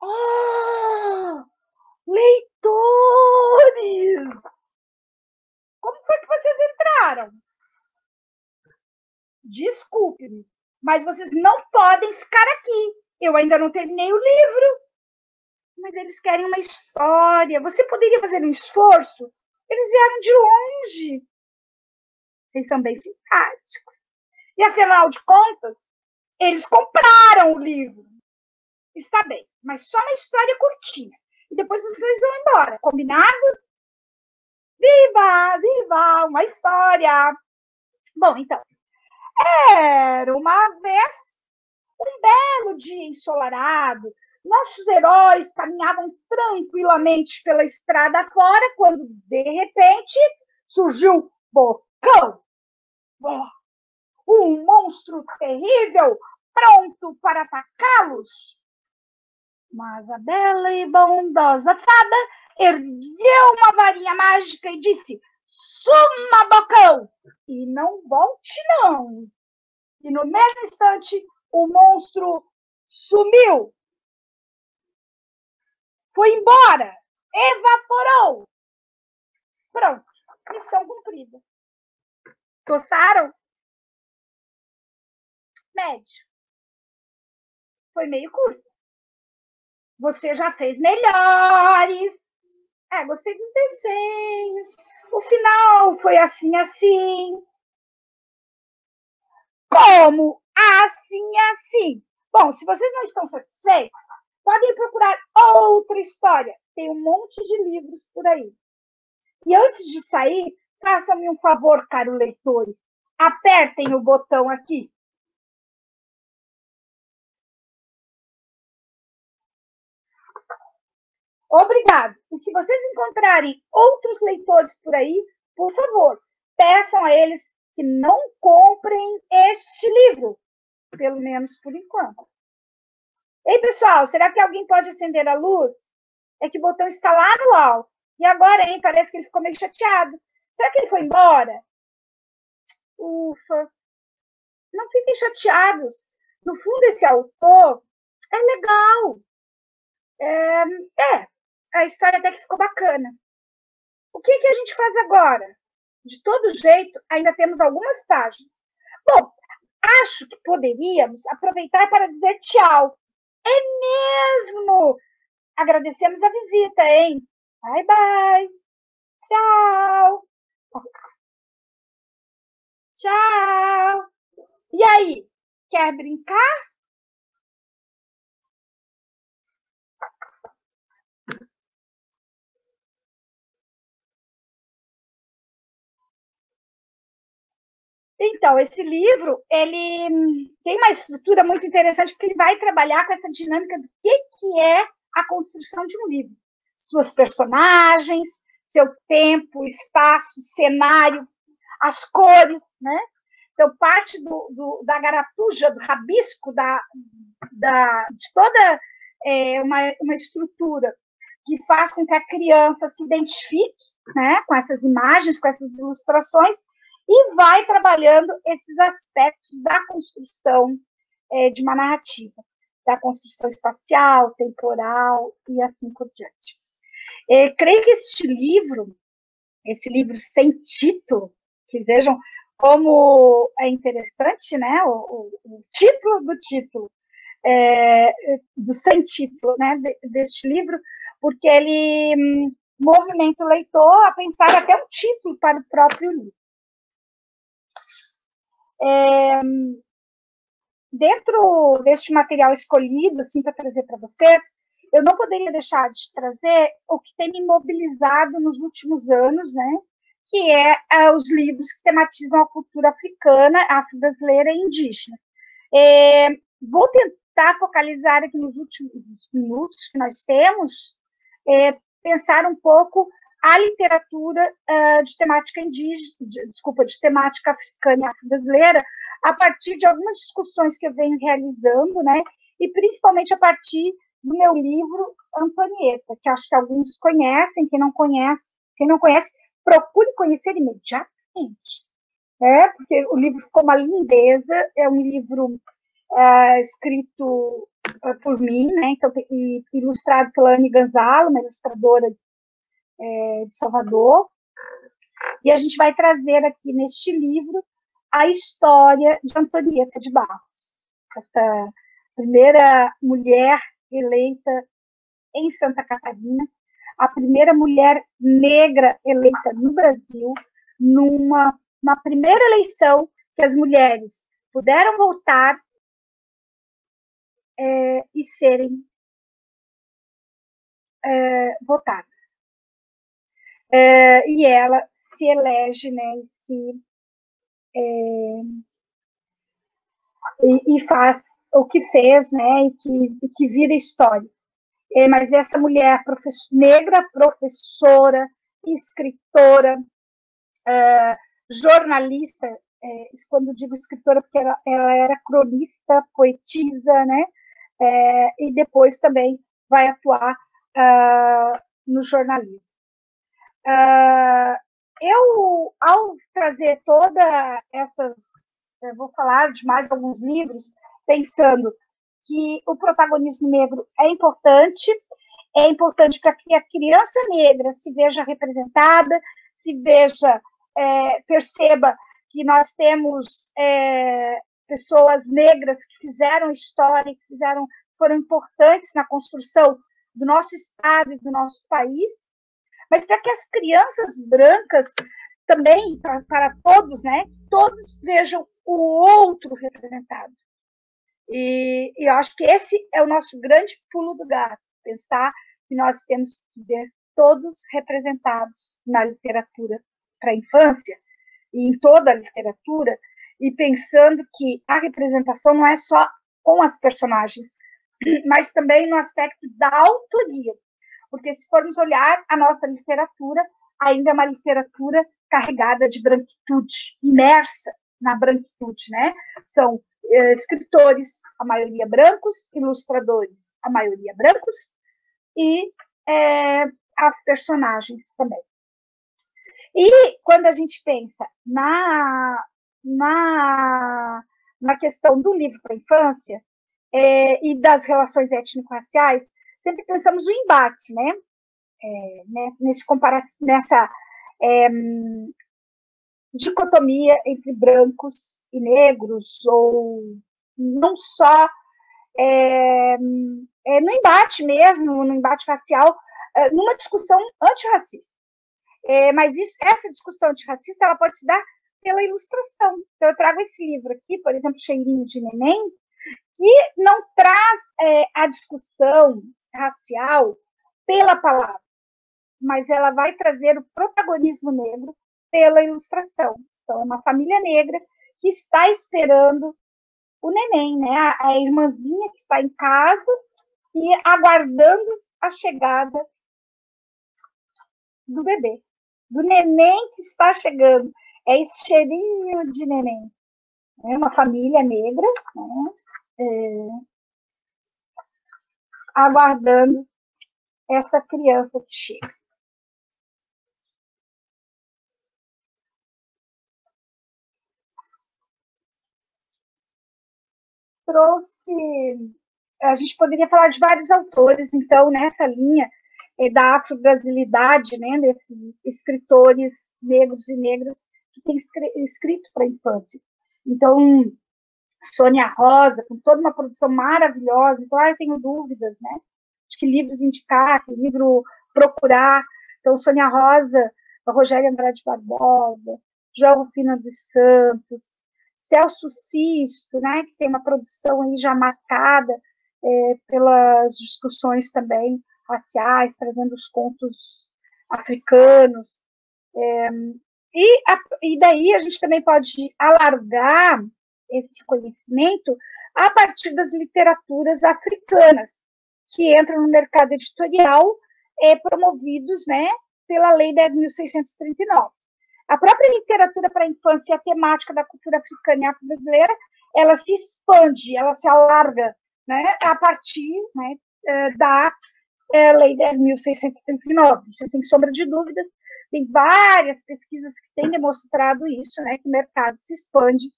Oh, leitores! Como foi que vocês entraram? Desculpe-me, mas vocês não podem ficar aqui. Eu ainda não terminei o livro. Mas eles querem uma história. Você poderia fazer um esforço? Eles vieram de longe. Eles são bem simpáticos. E, afinal de contas, eles compraram o livro. Está bem, mas só uma história curtinha. E depois vocês vão embora. Combinado? Viva, viva, uma história. Bom, então, era uma vez um belo dia ensolarado. Nossos heróis caminhavam tranquilamente pela estrada fora, quando, de repente, surgiu Bocão. Um monstro terrível, pronto para atacá-los. Mas a bela e bondosa fada ergueu uma varinha mágica e disse: suma, Bocão, e não volte, não. E no mesmo instante, o monstro sumiu. Foi embora. Evaporou. Pronto. Missão cumprida. Gostaram? Médio. Foi meio curto. Você já fez melhores. Gostei dos desenhos. O final foi assim, assim. Como? Assim, assim. Bom, se vocês não estão satisfeitos, podem procurar outra história. Tem um monte de livros por aí. E antes de sair, façam-me um favor, caros leitores. Apertem o botão aqui. Obrigado. E se vocês encontrarem outros leitores por aí, por favor, peçam a eles que não comprem este livro, pelo menos por enquanto. Ei, pessoal, será que alguém pode acender a luz? É que o botão está lá no alto. E agora, hein? Parece que ele ficou meio chateado. Será que ele foi embora? Ufa. Não fiquem chateados. No fundo, esse autor é legal. A história até que ficou bacana. O que a gente faz agora? De todo jeito, ainda temos algumas páginas. Bom, acho que poderíamos aproveitar para dizer tchau. É mesmo! Agradecemos a visita, hein? Bye, bye. Tchau. Tchau. E aí, quer brincar? Então, esse livro, ele tem uma estrutura muito interessante, porque ele vai trabalhar com essa dinâmica do que é a construção de um livro. Suas personagens, seu tempo, espaço, cenário, as cores, né? Então, parte da garatuja, do rabisco, de toda uma estrutura que faz com que a criança se identifique, né, com essas imagens, com essas ilustrações, e vai trabalhando esses aspectos da construção de uma narrativa, da construção espacial, temporal e assim por diante. Creio que esse livro sem título, que vejam como é interessante, né, o título do título, do sem título, né, deste livro, porque ele movimenta o leitor a pensar até um título para o próprio livro. Dentro deste material escolhido, assim, para trazer para vocês, eu não poderia deixar de trazer o que tem me mobilizado nos últimos anos, né, que é os livros que tematizam a cultura africana, afro-brasileira e indígena. Vou tentar focalizar aqui nos últimos minutos que nós temos, pensar um pouco a literatura de temática indígena, de temática africana e afro-brasileira, a partir de algumas discussões que eu venho realizando, né, e principalmente a partir do meu livro Antonieta, que acho que alguns conhecem, quem não conhece, procure conhecer imediatamente, porque o livro ficou uma lindeza, é um livro escrito por mim, né, então, e ilustrado pela Anne Gonzalo, uma ilustradora de Salvador, e a gente vai trazer aqui neste livro a história de Antonieta de Barros, essa primeira mulher eleita em Santa Catarina, a primeira mulher negra eleita no Brasil, numa primeira eleição que as mulheres puderam votar e serem votadas. E ela se elege, né, e faz o que fez, né, e que vira história. Mas essa mulher negra, professora, escritora, jornalista, quando digo escritora, porque ela era cronista, poetisa, né, e depois também vai atuar no jornalismo. Eu, ao trazer todas essas, vou falar de mais alguns livros, pensando que o protagonismo negro é importante para que a criança negra se veja representada, perceba que nós temos pessoas negras que fizeram história, foram importantes na construção do nosso estado e do nosso país, mas para que as crianças brancas também, para todos, né, todos vejam o outro representado. E eu acho que esse é o nosso grande pulo do gato, pensar que nós temos que ver todos representados na literatura para a infância, e em toda a literatura, e pensando que a representação não é só com as personagens, mas também no aspecto da autoria. Porque se formos olhar a nossa literatura, ainda é uma literatura carregada de branquitude, imersa na branquitude, né? São escritores, a maioria brancos, ilustradores, a maioria brancos, e as personagens também. E quando a gente pensa na questão do livro para a infância e das relações étnico-raciais, sempre pensamos no embate, né? Nessa dicotomia entre brancos e negros, ou não só no embate mesmo, no embate racial, numa discussão antirracista. Mas essa discussão antirracista ela pode se dar pela ilustração. Então, eu trago esse livro aqui, por exemplo, Cheirinho de Neném, que não traz a discussão racial pela palavra, mas ela vai trazer o protagonismo negro pela ilustração. Então, é uma família negra que está esperando o neném, né? A irmãzinha que está em casa e aguardando a chegada do bebê, do neném que está chegando. É esse cheirinho de neném. É uma família negra, né? Aguardando essa criança que chega. A gente poderia falar de vários autores, então, nessa linha da afro-brasilidade, né, desses escritores negros e negras que têm escrito para a infância. Então, Sônia Rosa, com toda uma produção maravilhosa, então, eu tenho dúvidas, né, de que livros indicar, que livro procurar. Então, Sônia Rosa, Rogério Andrade Barbosa, João Rufino dos Santos, Celso Sisto, né, que tem uma produção aí já marcada pelas discussões também raciais, trazendo os contos africanos. E daí a gente também pode alargar esse conhecimento a partir das literaturas africanas, que entram no mercado editorial, promovidos, né, pela Lei 10.639. A própria literatura para a infância e a temática da cultura africana e afro-brasileira, ela se expande, ela se alarga, né, a partir, né, da Lei 10.639. Isso, sem sombra de dúvidas, tem várias pesquisas que têm demonstrado isso, né, que o mercado se expande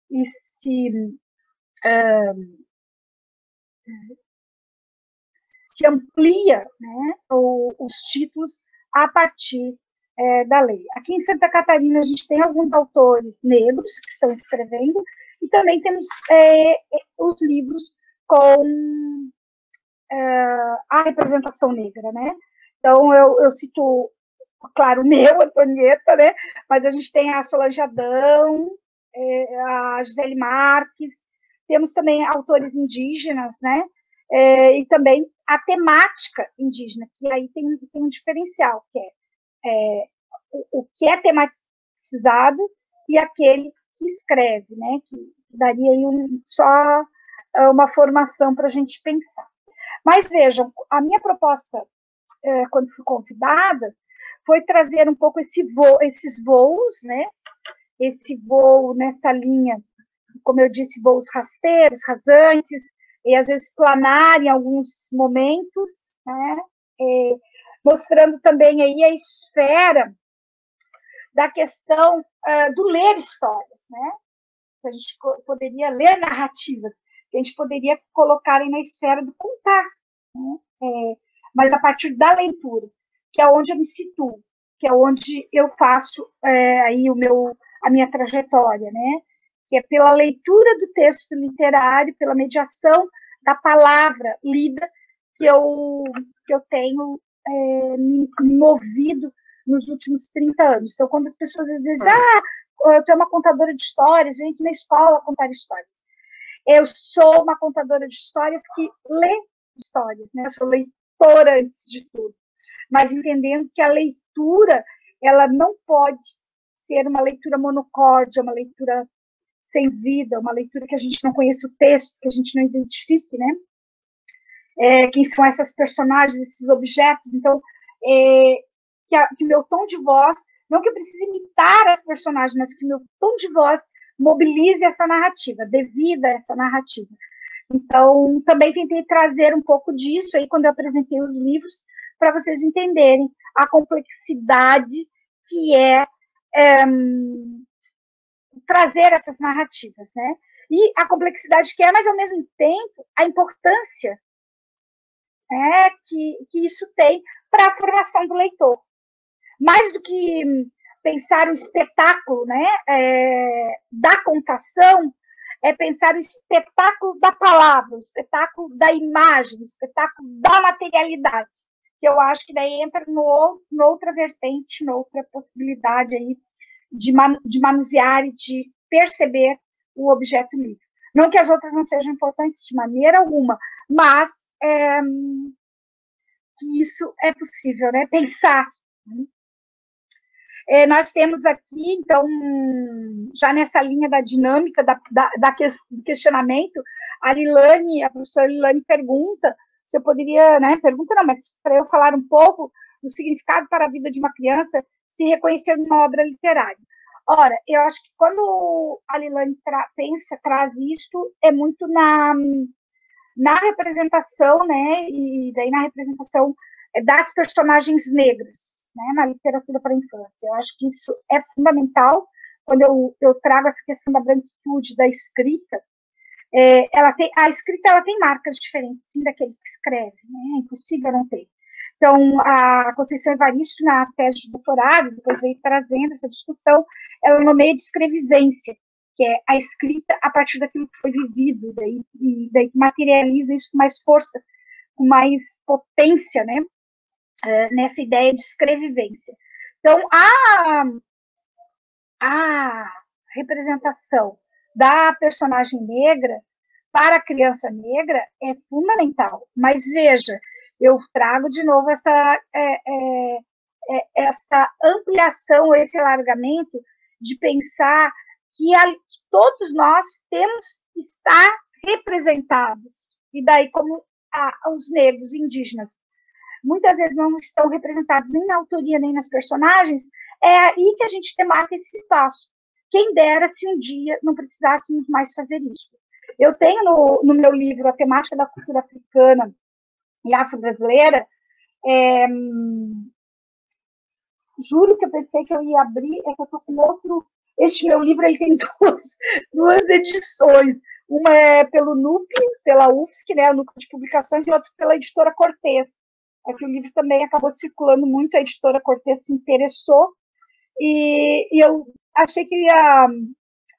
e se amplia, né, os títulos a partir da lei. Aqui em Santa Catarina, a gente tem alguns autores negros que estão escrevendo, e também temos os livros com a representação negra, né? Então, eu cito, claro, o meu, Antonieta, né? Mas a gente tem a Solange Adão, a Gisele Marques, temos também autores indígenas, né? E também a temática indígena, que aí tem um diferencial, que é o que é tematizado e aquele que escreve, né? Que daria aí só uma formação para a gente pensar. Mas vejam, a minha proposta, quando fui convidada, foi trazer um pouco esses voos, né? Esse voo nessa linha, como eu disse, voos rasteiros, rasantes, e às vezes planar em alguns momentos, né? Mostrando também aí a esfera da questão do ler histórias, né? A gente poderia ler narrativas, que a gente poderia colocar aí na esfera do contar, né? Mas a partir da leitura, que é onde eu me situo, que é onde eu faço aí a minha trajetória, né? Que é pela leitura do texto literário, pela mediação da palavra lida, que eu tenho me movido nos últimos 30 anos. Então, quando as pessoas dizem, tu é uma contadora de histórias, vem aqui na escola contar histórias. Eu sou uma contadora de histórias que lê histórias, né? Eu sou leitora antes de tudo, mas entendendo que a leitura, ela não pode ser uma leitura monocórdia, uma leitura sem vida, uma leitura que a gente não conheça o texto, que a gente não identifique, né? Quem são essas personagens, esses objetos. Então, que o meu tom de voz, não que eu precise imitar as personagens, mas que o meu tom de voz mobilize essa narrativa, dê vida a essa narrativa. Então, também tentei trazer um pouco disso aí quando eu apresentei os livros, para vocês entenderem a complexidade que trazer essas narrativas, né? E a complexidade que mas ao mesmo tempo a importância que isso tem para a formação do leitor. Mais do que pensar o espetáculo, né, da contação, é pensar o espetáculo da palavra, o espetáculo da imagem, o espetáculo da materialidade, que eu acho que daí entra noutra vertente, noutra possibilidade aí de manusear e de perceber o objeto livre. Não que as outras não sejam importantes de maneira alguma, mas que isso é possível, né? Pensar. Nós temos aqui, então, já nessa linha da dinâmica do questionamento, a professora Lilane pergunta se eu poderia, né? Pergunta não, mas para eu falar um pouco do significado para a vida de uma criança se reconhecer numa obra literária. Ora, eu acho que quando a Lilane traz isto, é muito na representação, né? E daí na representação das personagens negras, né, na literatura para a infância. Eu acho que isso é fundamental. Quando eu trago essa questão da branquitude da escrita, a escrita ela tem marcas diferentes, sim, daquele que escreve, né? É impossível não ter. Então, a Conceição Evaristo, na tese de doutorado, depois veio trazendo essa discussão, ela nomeia de escrevivência, que é a escrita a partir daquilo que foi vivido, daí materializa isso com mais força, com mais potência, né? Nessa ideia de escrevivência. Então, a representação da personagem negra para a criança negra é fundamental. Mas veja, eu trago de novo essa ampliação, esse alargamento de pensar que todos nós temos que estar representados. E daí, como os negros indígenas muitas vezes não estão representados nem na autoria, nem nas personagens, é aí que a gente demarca esse espaço. Quem dera se um dia não precisássemos mais fazer isso. Eu tenho no meu livro a temática da cultura africana e afro-brasileira. Juro que eu pensei que eu ia abrir, é que eu estou com outro. Este meu livro ele tem duas edições. Uma é pelo NUP, pela UFSC, né, o Núcleo de Publicações, e outra pela editora Cortez. É que o livro também acabou circulando muito, a editora Cortez se interessou, e eu achei que ia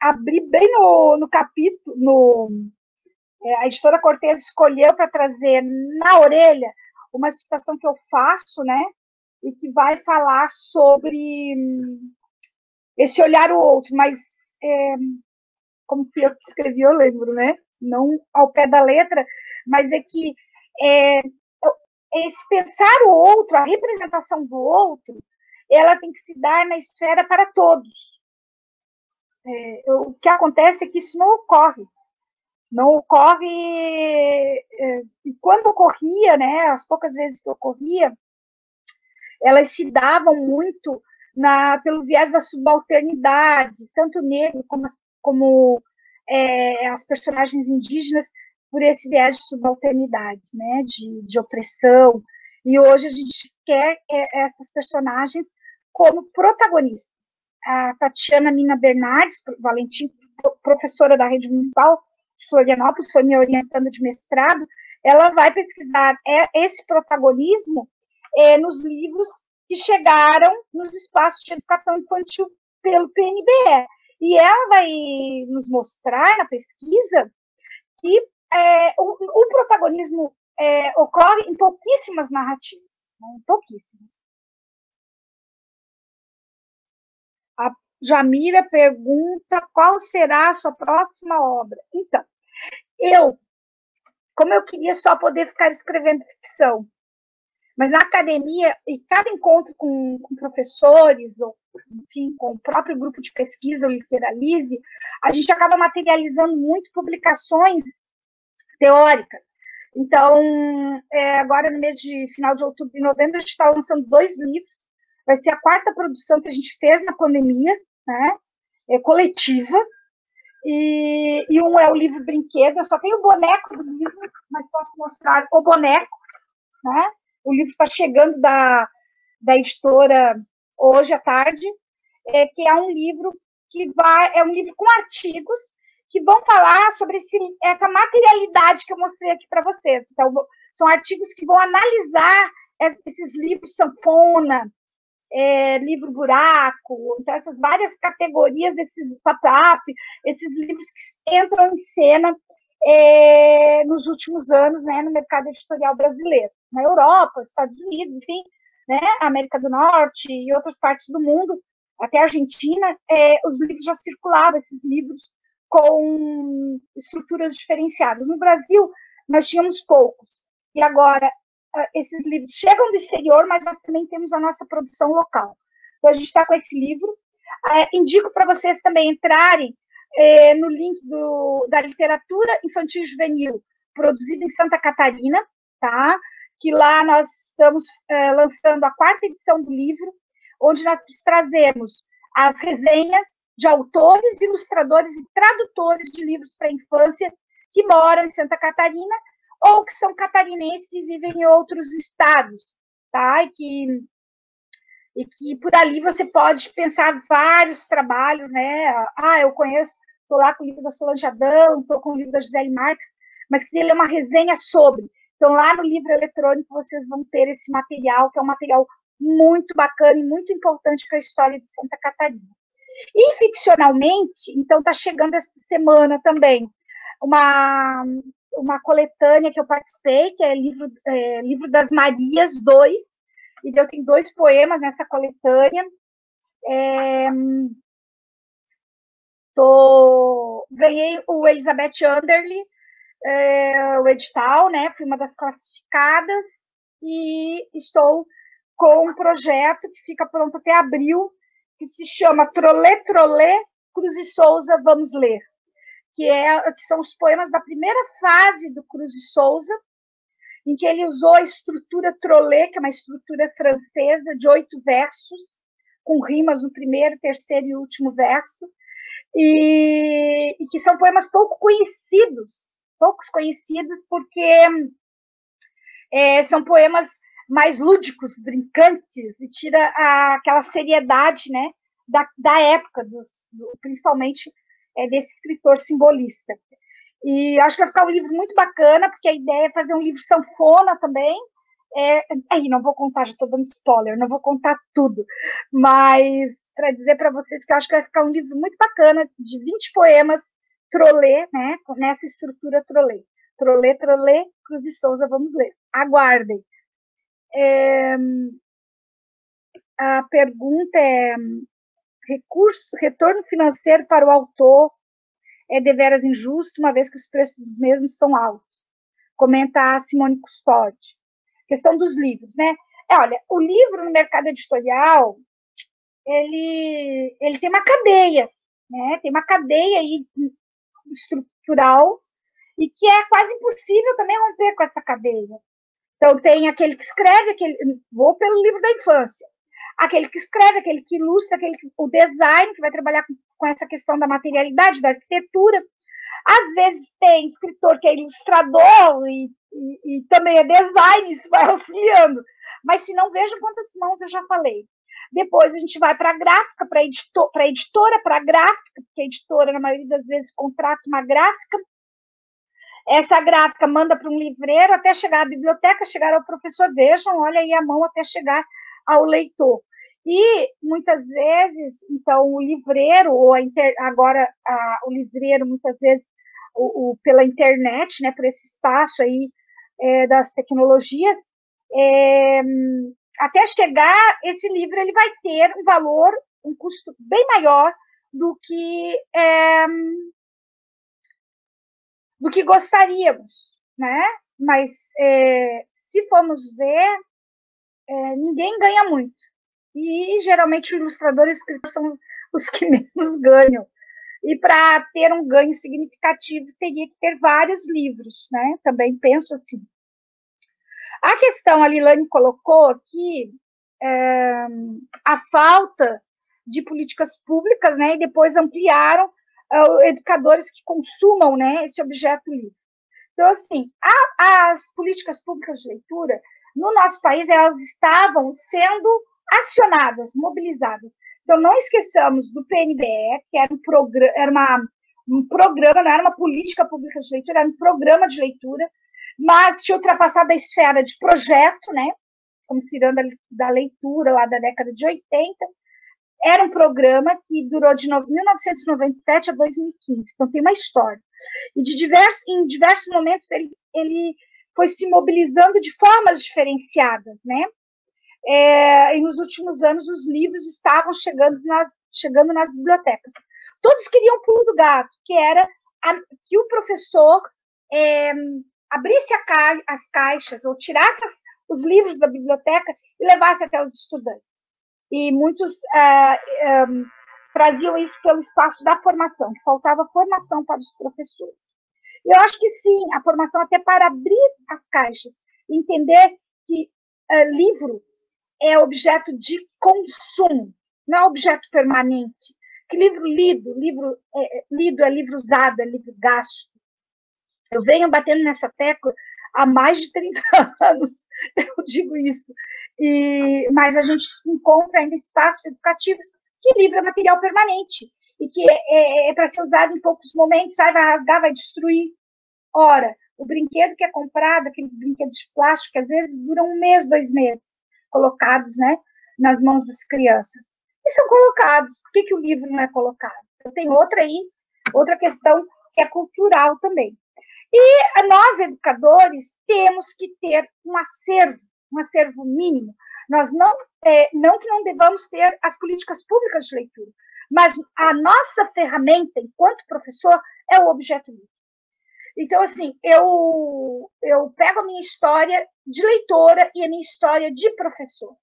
abrir bem no capítulo, a editora Cortez escolheu para trazer na orelha uma citação que eu faço, né, e que vai falar sobre esse olhar o outro, mas como que eu escrevi, eu lembro, né, não ao pé da letra, mas é que esse pensar o outro, a representação do outro, ela tem que se dar na esfera para todos. O que acontece é que isso não ocorre. Não ocorre, e quando ocorria, né, as poucas vezes que ocorria, elas se davam muito pelo viés da subalternidade, tanto negro como as personagens indígenas, por esse viés de subalternidade, né, de opressão, e hoje a gente quer essas personagens como protagonistas. A Tatiana Mina Bernardes, Valentim, professora da Rede Municipal de Florianópolis, foi me orientando de mestrado, ela vai pesquisar esse protagonismo nos livros que chegaram nos espaços de educação infantil pelo PNBE, e ela vai nos mostrar na pesquisa que o protagonismo ocorre em pouquíssimas narrativas, né? Em pouquíssimas. A Jamira pergunta qual será a sua próxima obra. Então, como eu queria só poder ficar escrevendo ficção, mas na academia, e cada encontro com professores, ou enfim, com o próprio grupo de pesquisa, o Literalize, a gente acaba materializando muito publicações teóricas. Então, agora no mês de final de outubro e novembro, a gente está lançando 2 livros. Vai ser a 4ª produção que a gente fez na pandemia, né? Coletiva. E um é o livro Brinquedo. Eu só tenho o boneco do livro, mas posso mostrar o boneco, né? O livro está chegando da editora hoje à tarde, que é um livro é um livro com artigos que vão falar sobre essa materialidade que eu mostrei aqui para vocês. Então, são artigos que vão analisar esses livros sanfona, livro buraco, então essas várias categorias desses pop-up, esses livros que entram em cena nos últimos anos, né, no mercado editorial brasileiro, na Europa, Estados Unidos, enfim, né, América do Norte e outras partes do mundo, até a Argentina, os livros já circulavam, esses livros com estruturas diferenciadas. No Brasil, nós tínhamos poucos, e agora esses livros chegam do exterior, mas nós também temos a nossa produção local. Então, a gente está com esse livro. Indico para vocês também entrarem no link da literatura infantil e juvenil, produzida em Santa Catarina, tá? Que lá nós estamos lançando a 4ª edição do livro, onde nós trazemos as resenhas de autores, ilustradores e tradutores de livros para a infância que moram em Santa Catarina ou que são catarinenses e vivem em outros estados. tá? E que por ali você pode pensar vários trabalhos, né? Eu conheço, estou lá com o livro da Solange Adão, estou com o livro da Gisele Marques, mas queria ler uma resenha sobre. Então, lá no livro eletrônico, vocês vão ter esse material, que é um material muito bacana e muito importante para a história de Santa Catarina. E, ficcionalmente, então, está chegando essa semana também uma coletânea que eu participei, que é Livro das Marias 2, e eu tenho 2 poemas nessa coletânea. Ganhei o Elizabeth Anderle, o edital, né? Fui uma das classificadas e estou com um projeto que fica pronto até abril, que se chama Trolê, Trolê, Cruz e Souza, Vamos Ler, que são os poemas da primeira fase do Cruz e Souza, em que ele usou a estrutura trolê, que é uma estrutura francesa de 8 versos, com rimas no primeiro, terceiro e último verso, e que são poemas poucos conhecidos, porque são poemas mais lúdicos, brincantes, e tira aquela seriedade, né, da época, principalmente desse escritor simbolista. E acho que vai ficar um livro muito bacana, porque a ideia é fazer um livro sanfona também. Aí não vou contar, já estou dando spoiler, não vou contar tudo, mas para dizer para vocês que eu acho que vai ficar um livro muito bacana, de 20 poemas, trolê, né, nessa estrutura trolê. Trolê, Trolê, Cruz e Souza, Vamos Ler. Aguardem. A pergunta é: retorno financeiro para o autor é deveras injusto, uma vez que os preços dos mesmos são altos. Comenta a Simone Custódio. Questão dos livros, né? Olha, o livro no mercado editorial, ele tem uma cadeia, né? Tem uma cadeia aí estrutural e que é quase impossível também romper com essa cadeia. Então, tem aquele que escreve, vou pelo livro da infância, aquele que escreve, aquele que ilustra, o design, que vai trabalhar com essa questão da materialidade, da arquitetura. Às vezes tem escritor que é ilustrador e também é design, isso vai auxiliando. Mas se não, vejam quantas mãos eu já falei. Depois a gente vai para a gráfica, para a editora, para a gráfica, porque a editora, na maioria das vezes, contrata uma gráfica. Essa gráfica manda para um livreiro até chegar à biblioteca, chegar ao professor. Vejam, olha aí a mão até chegar ao leitor. E, muitas vezes, então, o livreiro, ou agora o livreiro, muitas vezes, pela internet, né, por esse espaço aí das tecnologias, até chegar, esse livro ele vai ter um valor, um custo bem maior do que gostaríamos, né? Mas, se formos ver, ninguém ganha muito. E, geralmente, o ilustrador e o escritor são os que menos ganham. E, para ter um ganho significativo, teria que ter vários livros, né? Também penso assim. A questão, a Lilane colocou aqui, a falta de políticas públicas, né? E depois ampliaram educadores que consumam, né, esse objeto livre. Então, assim, as políticas públicas de leitura, no nosso país, elas estavam sendo acionadas, mobilizadas. Então, não esqueçamos do PNBE, que era um programa, não era uma política pública de leitura, era um programa de leitura, mas tinha ultrapassado a esfera de projeto, né, como ciranda da leitura, lá da década de 80, era um programa que durou de 1997 a 2015, então tem uma história. E em diversos momentos ele foi se mobilizando de formas diferenciadas, né? E nos últimos anos os livros estavam chegando nas bibliotecas. Todos queriam o pulo do gato, que era que o professor abrisse as caixas ou tirasse os livros da biblioteca e levasse até os estudantes. E muitos traziam isso pelo espaço da formação, que faltava formação para os professores. Eu acho que sim, a formação até para abrir as caixas, entender que livro é objeto de consumo, não é objeto permanente. Que livro lido é livro usado, é livro gasto. Eu venho batendo nessa tecla há mais de 30 anos, eu digo isso. Mas a gente encontra ainda espaços educativos que livro é material permanente e que é para ser usado em poucos momentos, aí vai rasgar, vai destruir. Ora, o brinquedo que é comprado, aqueles brinquedos de plástico, que às vezes duram 1 mês, 2 meses, colocados, né, nas mãos das crianças. E são colocados. Por que o livro não é colocado? Então, tem outra questão que é cultural também. E nós, educadores, temos que ter um acervo mínimo. Nós não que não devamos ter as políticas públicas de leitura, mas a nossa ferramenta, enquanto professor, é o objeto livre. Então, assim, eu pego a minha história de leitora e a minha história de professor.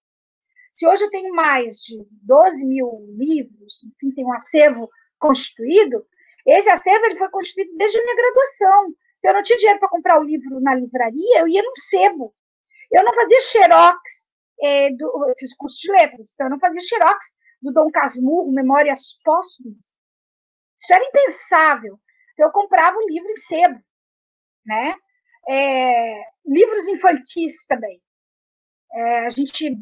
Se hoje eu tenho mais de 12 mil livros, enfim, tem um acervo constituído, esse acervo ele foi constituído desde a minha graduação. Eu não tinha dinheiro para comprar o livro na livraria, eu ia num sebo. Eu não fazia xerox, eu fiz curso de letras, então eu não fazia xerox do Dom Casmurro, Memórias Póstumas. Isso era impensável. Então, eu comprava um livro em sebo, né? Livros infantis também. A gente,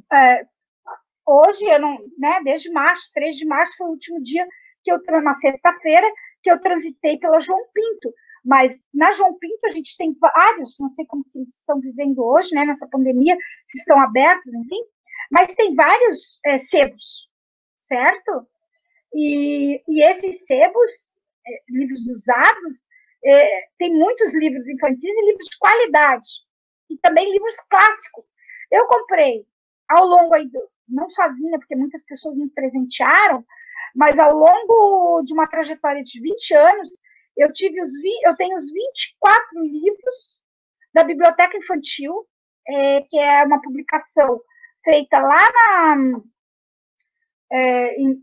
hoje, eu não, né, desde março, 3 de março foi o último dia que eu, uma sexta-feira, que eu transitei pela João Pinto. Mas na João Pinto a gente tem vários, não sei como que eles estão vivendo hoje, né, nessa pandemia, se estão abertos, enfim, mas tem vários sebos, certo? E esses sebos, livros usados, tem muitos livros infantis e livros de qualidade, e também livros clássicos. Eu comprei, ao longo, não sozinha, porque muitas pessoas me presentearam, mas ao longo de uma trajetória de 20 anos, eu tenho os 24 livros da Biblioteca Infantil, que é uma publicação feita lá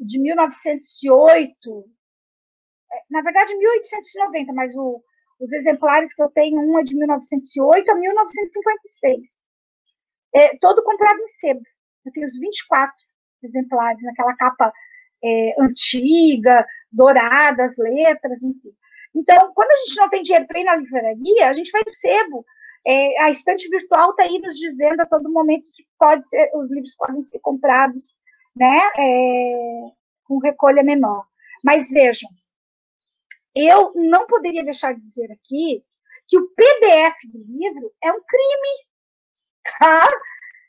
de 1908, na verdade 1890, mas os exemplares que eu tenho, um é de 1908 a 1956, todo comprado em sebo. Eu tenho os 24 exemplares, naquela capa antiga, dourada, as letras, enfim. Então, quando a gente não tem dinheiro para ir na livraria, a gente vai no sebo. A estante virtual está aí nos dizendo a todo momento que os livros podem ser comprados, né, com recolha menor. Mas vejam, eu não poderia deixar de dizer aqui que o PDF do livro é um crime, tá?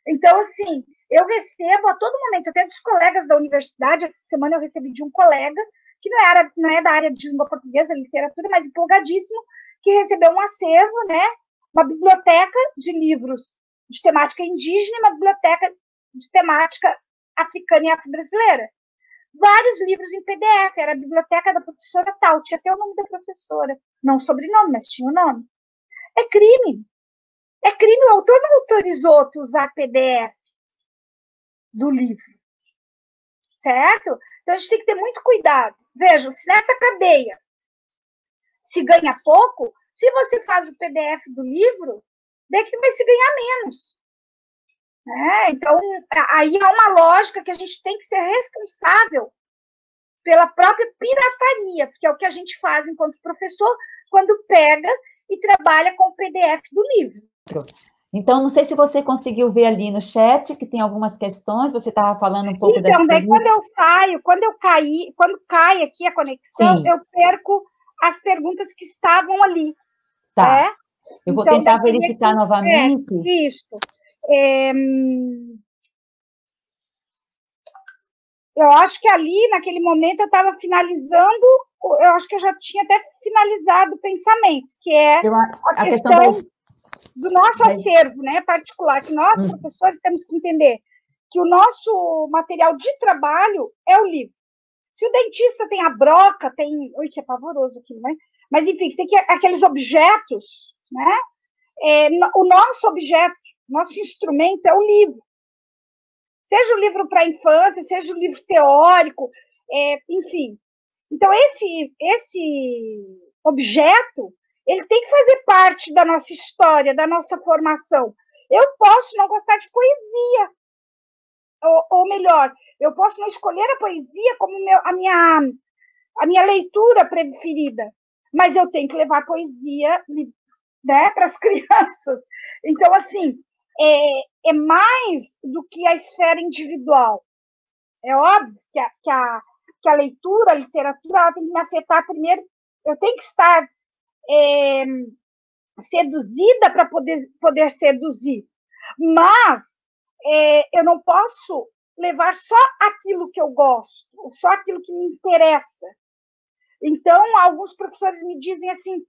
Então, assim, eu recebo a todo momento, até dos colegas da universidade, essa semana eu recebi de um colega, que não é da área de língua portuguesa, literatura, mas empolgadíssimo, que recebeu um acervo, né, uma biblioteca de livros de temática indígena e uma biblioteca de temática africana e afro-brasileira. Vários livros em PDF, era a biblioteca da professora tal, tinha até o nome da professora, não o sobrenome, mas tinha o nome. É crime. É crime, o autor não autorizou tu usar PDF do livro, certo? Então, a gente tem que ter muito cuidado. Vejam, se nessa cadeia se ganha pouco, se você faz o PDF do livro, vê que vai se ganhar menos. Então, aí há uma lógica que a gente tem que ser responsável pela própria pirataria, porque é o que a gente faz enquanto professor, quando pega e trabalha com o PDF do livro. Então, não sei se você conseguiu ver ali no chat, que tem algumas questões, você estava falando um pouco Então, daí quando eu saio, quando cai aqui a conexão, sim, eu perco as perguntas que estavam ali. Tá. Eu vou tentar verificar novamente. Isso. Eu acho que ali, naquele momento, eu estava finalizando, eu acho que eu já tinha até finalizado o pensamento, que é a questão do nosso acervo, né, particular, que nós, professores, temos que entender que o nosso material de trabalho é o livro. Se o dentista tem a broca, tem... Ui, que é pavoroso aquilo, né? Mas, enfim, tem aqueles objetos, né? O nosso objeto, nosso instrumento é o livro. Seja o livro para a infância, seja o livro teórico, enfim. Então, esse objeto, ele tem que fazer parte da nossa história, da nossa formação. Eu posso não gostar de poesia, ou melhor, eu posso não escolher a poesia como a minha leitura preferida, mas eu tenho que levar a poesia né, para as crianças. Então, assim, é mais do que a esfera individual. É óbvio que a leitura, a literatura, ela tem que me afetar primeiro. Eu tenho que estar seduzida para poder seduzir. Mas eu não posso levar só aquilo que eu gosto, só aquilo que me interessa. Então, alguns professores me dizem assim,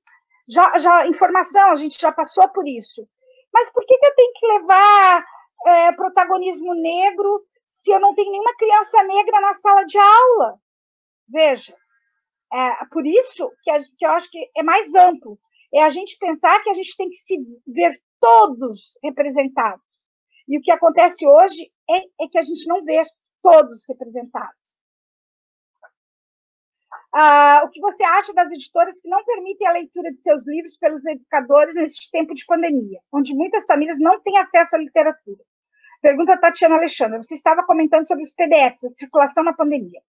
informação, a gente já passou por isso. Mas por que eu tenho que levar protagonismo negro se eu não tenho nenhuma criança negra na sala de aula? Veja, por isso que eu acho que é mais amplo. É a gente pensar que a gente tem que se ver todos representados. E o que acontece hoje é que a gente não vê todos representados. O que você acha das editoras que não permitem a leitura de seus livros pelos educadores nesse tempo de pandemia, onde muitas famílias não têm acesso à literatura? Pergunta a Tatiana Alexandra. Você estava comentando sobre os PDFs, a circulação na pandemia.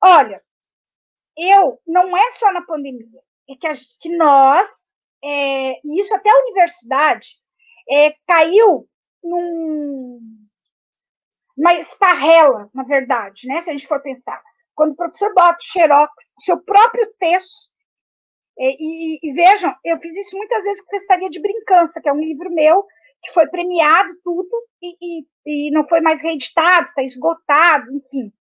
Olha, não é só na pandemia, é que nós, e isso até a universidade, caiu numa esparrela, na verdade, né, se a gente for pensar. Quando o professor bota o xerox, o seu próprio texto, e vejam, eu fiz isso muitas vezes com Festaria de Brincança, que é um livro meu, que foi premiado tudo, e não foi mais reeditado, está esgotado, enfim.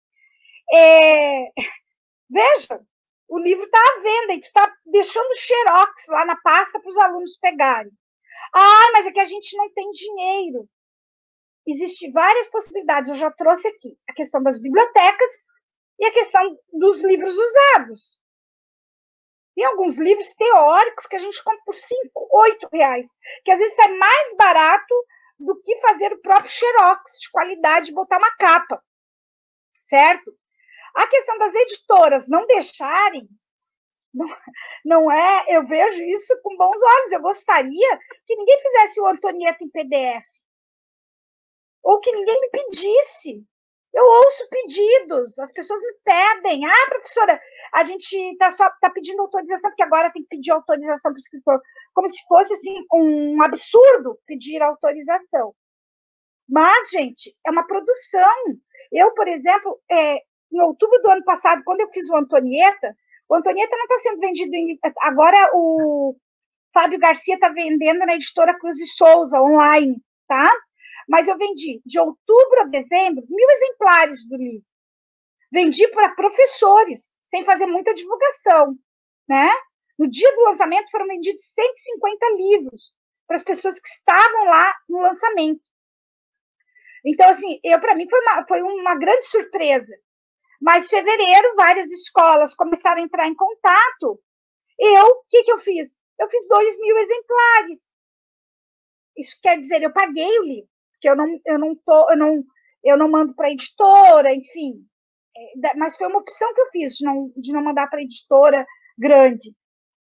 Veja, o livro está à venda, e tu está deixando xerox lá na pasta para os alunos pegarem. Mas é que a gente não tem dinheiro. Existem várias possibilidades, eu já trouxe aqui. A questão das bibliotecas e a questão dos livros usados. Tem alguns livros teóricos que a gente compra por 5, 8 reais, que às vezes sai mais barato do que fazer o próprio xerox de qualidade e botar uma capa, certo? A questão das editoras não deixarem, não é, eu vejo isso com bons olhos. Eu gostaria que ninguém fizesse o Antonieta em PDF, ou que ninguém me pedisse. Eu ouço pedidos, as pessoas me pedem. Professora, a gente tá pedindo autorização, porque agora tem que pedir autorização para o escritor, como se fosse assim, um absurdo pedir autorização. Mas, gente, é uma produção. Eu, por exemplo, em outubro do ano passado, quando eu fiz o Antonieta não está sendo vendido agora o Fábio Garcia está vendendo na editora Cruz e Souza, online, tá? Mas eu vendi de outubro a dezembro 1.000 exemplares do livro. Vendi para professores, sem fazer muita divulgação, né? No dia do lançamento foram vendidos 150 livros para as pessoas que estavam lá no lançamento. Então, assim, para mim foi uma grande surpresa. Mas em fevereiro, várias escolas começaram a entrar em contato. O que eu fiz? Eu fiz 2.000 exemplares. Isso quer dizer, eu paguei o livro, porque eu não mando para a editora, enfim. Mas foi uma opção que eu fiz de não mandar para a editora grande.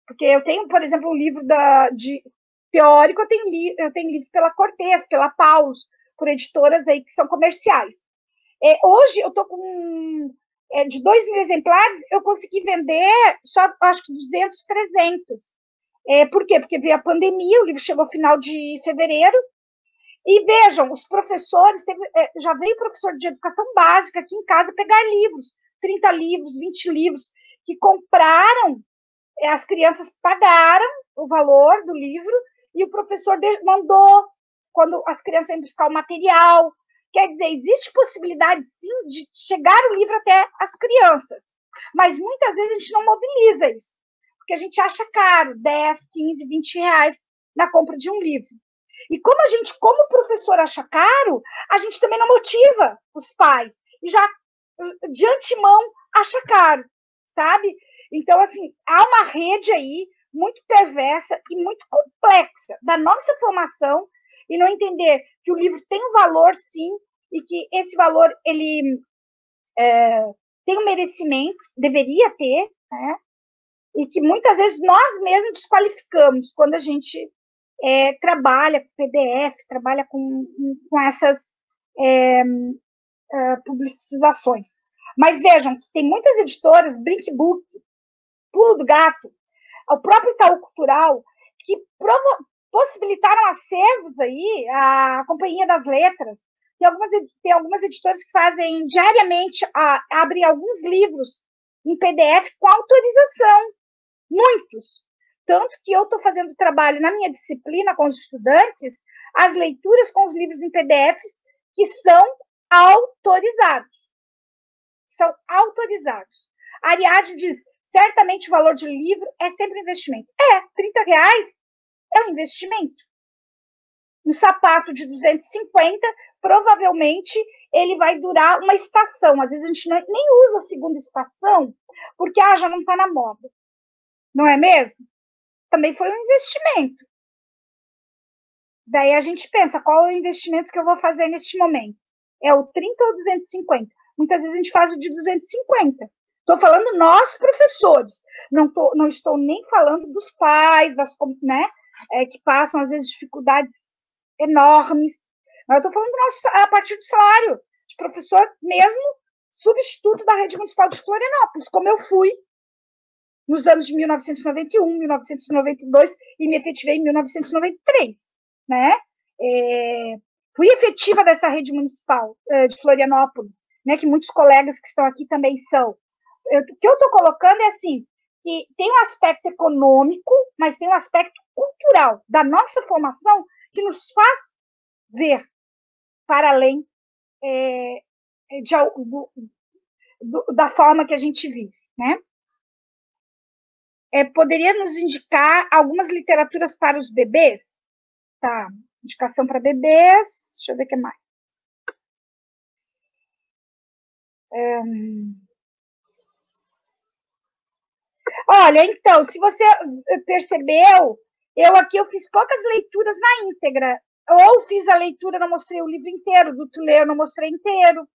Porque eu tenho, por exemplo, um livro de teórico, eu tenho livro pela Cortez, pela Paulus, por editoras aí que são comerciais. Hoje eu estou com de 2.000 exemplares, eu consegui vender só, acho que 200, 300. Por quê? Porque veio a pandemia, o livro chegou ao final de fevereiro, e vejam, os professores, já veio professor de educação básica aqui em casa pegar livros, 30 livros, 20 livros, que compraram, as crianças pagaram o valor do livro, e o professor mandou, quando as crianças vêm buscar o material. Quer dizer, existe possibilidade, sim, de chegar o livro até as crianças, mas muitas vezes a gente não mobiliza isso, porque a gente acha caro, 10, 15, 20 reais na compra de um livro. E como o professor acha caro, a gente também não motiva os pais, e já de antemão acha caro, sabe? Então, assim, há uma rede aí muito perversa e muito complexa da nossa formação, e não entender que o livro tem um valor, sim, e que esse valor ele tem um merecimento, deveria ter, né? E que muitas vezes nós mesmos desqualificamos quando a gente trabalha com PDF, trabalha com essas publicizações. Mas vejam que tem muitas editoras, Brinkbook, Pulo do Gato, o próprio Itaú Cultural, que possibilitaram acervos aí, a Companhia das Letras, tem algumas editoras que fazem diariamente, abrem alguns livros em PDF com autorização, muitos. Tanto que eu estou fazendo trabalho na minha disciplina com os estudantes, as leituras com os livros em PDFs que são autorizados. São autorizados. A Ariadne diz, certamente o valor de livro é sempre um investimento. R$30 é um investimento. Um sapato de 250, provavelmente ele vai durar uma estação. Às vezes a gente nem usa a segunda estação, porque já não está na moda. Não é mesmo? Também foi um investimento. Daí a gente pensa, qual é o investimento que eu vou fazer neste momento? É o 30 ou 250? Muitas vezes a gente faz o de 250. Estou falando nós, professores. Não estou nem falando dos pais, né, que passam, às vezes, dificuldades enormes. Mas eu estou falando a partir do salário de professor mesmo, substituto da Rede Municipal de Florianópolis, como eu fui nos anos de 1991, 1992 e me efetivei em 1993, né? Fui efetiva dessa rede municipal de Florianópolis, né? Que muitos colegas que estão aqui também são. O que eu estou colocando é assim, que tem um aspecto econômico, mas tem um aspecto cultural da nossa formação que nos faz ver para além da forma que a gente vive, né? Poderia nos indicar algumas literaturas para os bebês? Tá, indicação para bebês, deixa eu ver o que mais. Olha, então, se você percebeu, eu fiz poucas leituras na íntegra, ou fiz a leitura, não mostrei o livro inteiro, do Tulê eu não mostrei inteiro,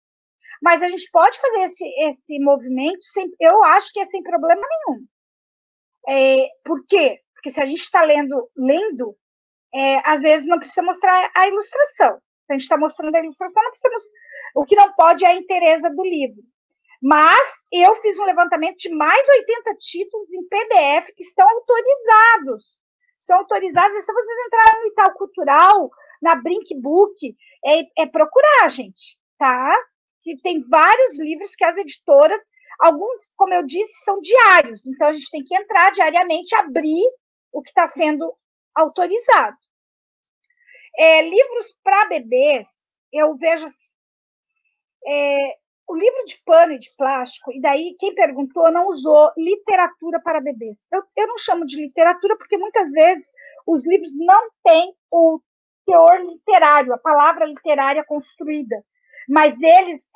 mas a gente pode fazer esse movimento, eu acho que é sem problema nenhum. Por quê? Porque se a gente está lendo, às vezes não precisa mostrar a ilustração. Se a gente está mostrando a ilustração, não precisa mostrar. O que não pode é a inteireza do livro. Mas eu fiz um levantamento de mais 80 títulos em PDF que estão autorizados. Estão autorizados, e se vocês entrarem no Itaú Cultural, na Brinkbook, procurar, gente, tá? Que tem vários livros que as editoras, alguns, como eu disse, são diários. Então, a gente tem que entrar diariamente, abrir o que está sendo autorizado. Livros para bebês, eu vejo o livro de pano e de plástico, e daí quem perguntou não usou literatura para bebês. Eu não chamo de literatura porque muitas vezes os livros não têm o teor literário, a palavra literária construída, mas eles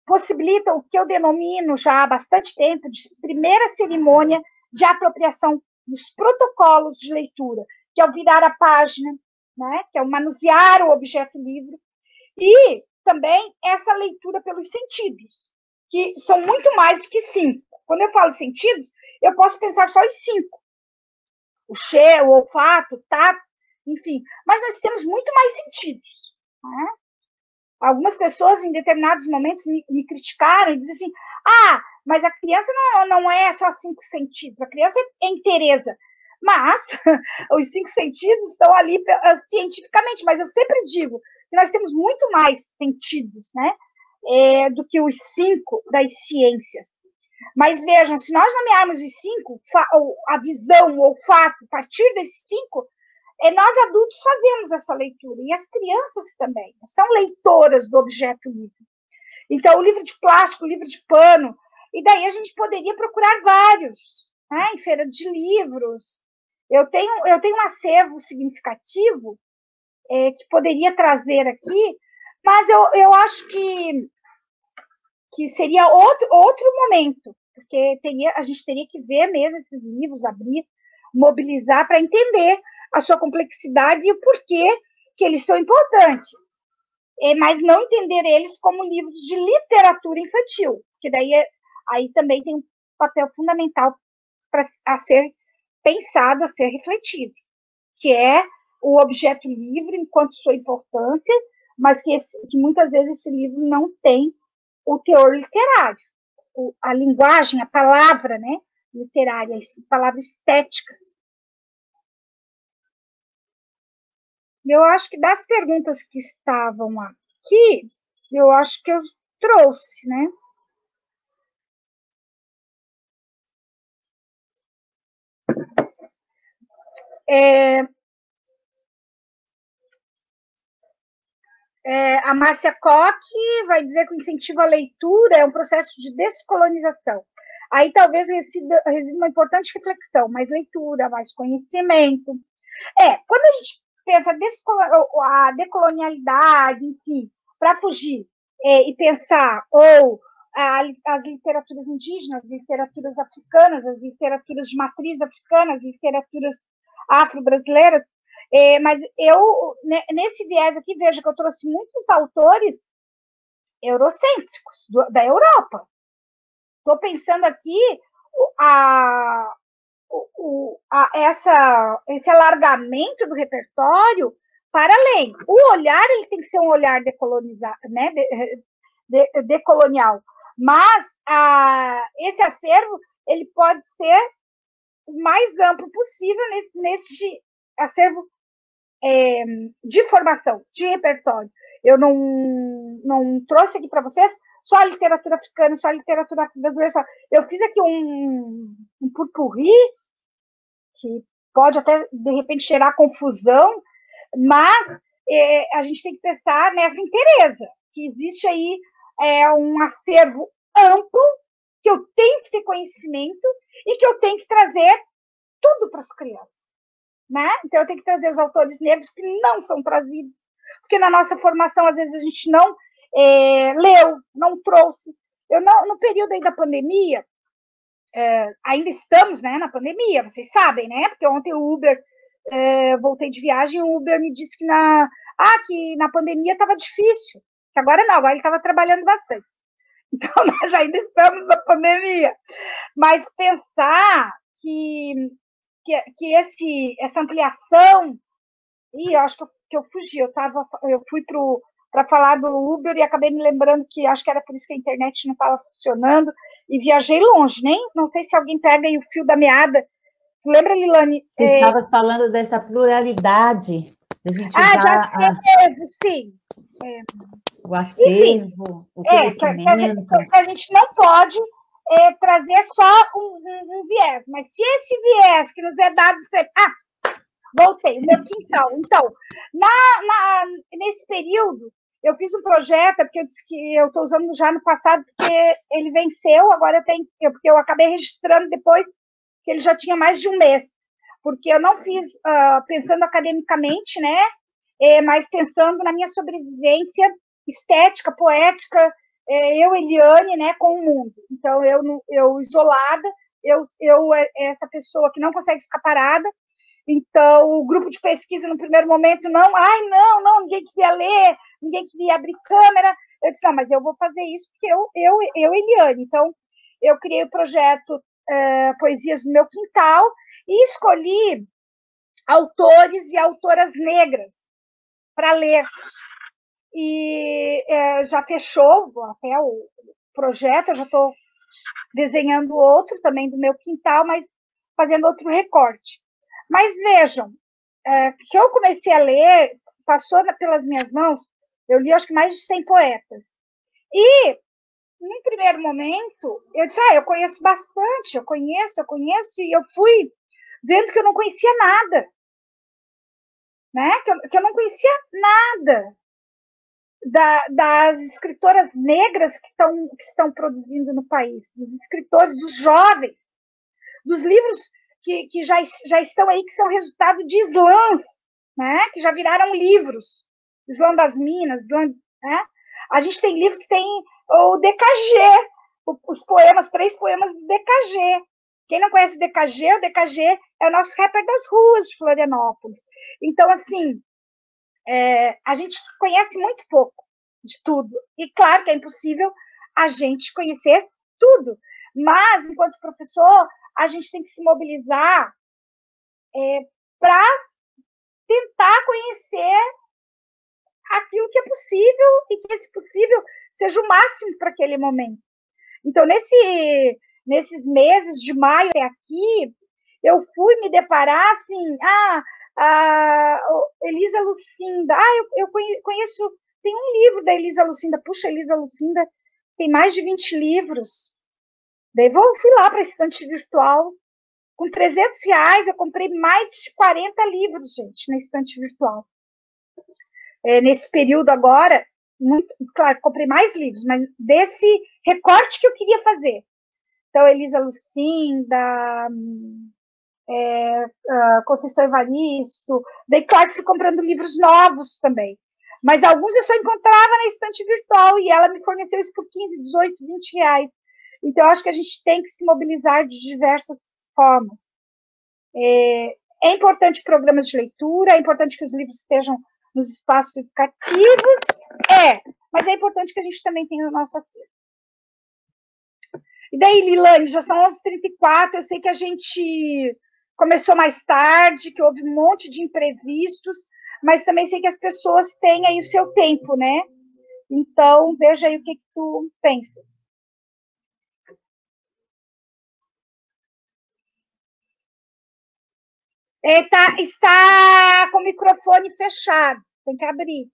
possibilitam o que eu denomino já há bastante tempo de primeira cerimônia de apropriação dos protocolos de leitura, que é o virar a página, né, que é o manusear o objeto livre, e também essa leitura pelos sentidos, que são muito mais do que 5. Quando eu falo sentidos, eu posso pensar só em 5. O cheiro, o olfato, o tato, enfim. Mas nós temos muito mais sentidos. Né? Algumas pessoas, em determinados momentos, me criticaram e dizem assim, mas a criança não é só 5 sentidos, a criança é inteireza. Mas os 5 sentidos estão ali cientificamente, mas eu sempre digo que nós temos muito mais sentidos, né, do que os 5 das ciências. Mas vejam, se nós nomearmos os 5, a visão, o olfato, a partir desses 5, nós adultos fazemos essa leitura, e as crianças também, são leitoras do objeto livre. Então, o livro de plástico, o livro de pano, e daí a gente poderia procurar vários, né, em feira de livros. Eu tenho um acervo significativo que poderia trazer aqui, mas eu acho que seria outro momento, porque a gente teria que ver mesmo esses livros, abrir, mobilizar para entender a sua complexidade e o porquê que eles são importantes, mas não entender eles como livros de literatura infantil, que daí aí também tem um papel fundamental a ser pensado, a ser refletido, que é o objeto livre enquanto sua importância, mas que muitas vezes esse livro não tem o teor literário, a linguagem, a palavra, né, literária, a palavra estética eu acho que das perguntas que estavam aqui, eu acho que eu trouxe, né? A Márcia Koch vai dizer que o incentivo à leitura é um processo de descolonização. Aí talvez resida uma importante reflexão, mais leitura, mais conhecimento. Quando a gente pensa a decolonialidade, enfim, para fugir e pensar ou as literaturas indígenas, as literaturas africanas, as literaturas de matriz africana, as literaturas afro-brasileiras, mas eu, nesse viés aqui, vejo que eu trouxe muitos autores eurocêntricos, da Europa. Estou pensando aqui esse alargamento do repertório para além. O olhar ele tem que ser um olhar decolonizado, né, decolonial, mas esse acervo ele pode ser o mais amplo possível nesse acervo de formação, de repertório. Eu não trouxe aqui para vocês só a literatura africana, só a literatura brasileira. Eu fiz aqui um purpurri que pode até, de repente, gerar confusão, mas a gente tem que pensar nessa inteireza, que existe aí um acervo amplo, que eu tenho que ter conhecimento e que eu tenho que trazer tudo para as crianças. Né? Então, eu tenho que trazer os autores negros que não são trazidos, porque na nossa formação, às vezes, a gente não leu, não trouxe. No período aí da pandemia, ainda estamos, né, na pandemia, vocês sabem, né? Porque ontem o Uber, voltei de viagem, o Uber me disse que na pandemia estava difícil, que agora não, agora ele estava trabalhando bastante. Então, nós ainda estamos na pandemia. Mas pensar que essa ampliação, eu acho que eu fugi, eu fui para falar do Uber e acabei me lembrando que acho que era por isso que a internet não estava funcionando e viajei longe, não sei se alguém pega aí o fio da meada. Lembra, Lilane? Você estava falando dessa pluralidade, da gente já sei, sim. O acervo, enfim, o conhecimento. Que a gente não pode trazer só um viés, mas se esse viés que nos é dado sempre... voltei, o meu quintal. Então, nesse período, eu fiz um projeto, porque eu disse que eu estou usando já no passado, porque ele venceu, agora porque eu acabei registrando depois que ele já tinha mais de um mês, porque eu não fiz pensando academicamente, né, mas pensando na minha sobrevivência estética, poética, eu, Eliane, né, com o mundo. Então, eu isolada, eu essa pessoa que não consegue ficar parada. Então, o grupo de pesquisa, no primeiro momento, não, ninguém queria ler, ninguém queria abrir câmera. Eu disse, não, mas eu vou fazer isso porque eu Eliane. Então, eu criei o projeto Poesias no Meu Quintal e escolhi autores e autoras negras para ler. E já fechou até o projeto, eu já estou desenhando outro também do meu quintal, mas fazendo outro recorte. Mas vejam, que eu comecei a ler, passou pelas minhas mãos, eu li acho que mais de 100 poetas. E, num primeiro momento, eu disse, eu conheço bastante, eu conheço, e eu fui vendo que eu não conhecia nada. Né? Que eu não conhecia nada das escritoras negras que estão produzindo no país, dos escritores, dos jovens, dos livros que já estão aí, que são resultado de slams, né? Que já viraram livros. Slam das Minas, né? A gente tem livro que tem o DKG, os poemas, 3 poemas do DKG. Quem não conhece o DKG é o nosso rapper das ruas de Florianópolis. Então, assim, a gente conhece muito pouco de tudo. E claro que é impossível a gente conhecer tudo. Mas, enquanto professor, a gente tem que se mobilizar para tentar conhecer aquilo que é possível e que esse possível seja o máximo para aquele momento. Então, nesses meses de maio até aqui, eu fui me deparar assim, Elisa Lucinda, eu conheço, tem um livro da Elisa Lucinda, puxa, Elisa Lucinda tem mais de 20 livros. Daí fui lá para a estante virtual, com R$300 eu comprei mais de 40 livros, gente, na estante virtual. Nesse período agora, claro, comprei mais livros, mas desse recorte que eu queria fazer. Então, Elisa Lucinda, Conceição Evaristo, daí, claro, fui comprando livros novos também. Mas alguns eu só encontrava na estante virtual e ela me forneceu isso por 15, 18, 20 reais. Então, eu acho que a gente tem que se mobilizar de diversas formas. É importante programas de leitura, é importante que os livros estejam nos espaços educativos, mas é importante que a gente também tenha o nosso acervo. E daí, Lilane, já são 11h34, eu sei que a gente começou mais tarde, que houve um monte de imprevistos, mas também sei que as pessoas têm aí o seu tempo, né? Então, veja aí o que tu pensas. Está com o microfone fechado, tem que abrir.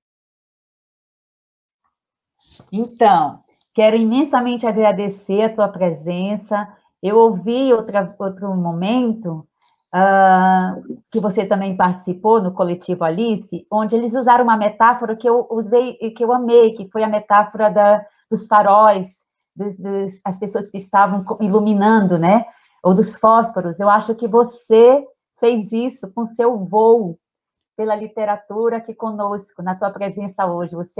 Então, quero imensamente agradecer a tua presença. Eu ouvi outro momento que você também participou no Coletivo Alice, onde eles usaram uma metáfora que eu usei e que eu amei, que foi a metáfora dos faróis, as pessoas que estavam iluminando, né? Ou dos fósforos. Eu acho que você fez isso com seu voo pela literatura aqui conosco, na tua presença hoje. Você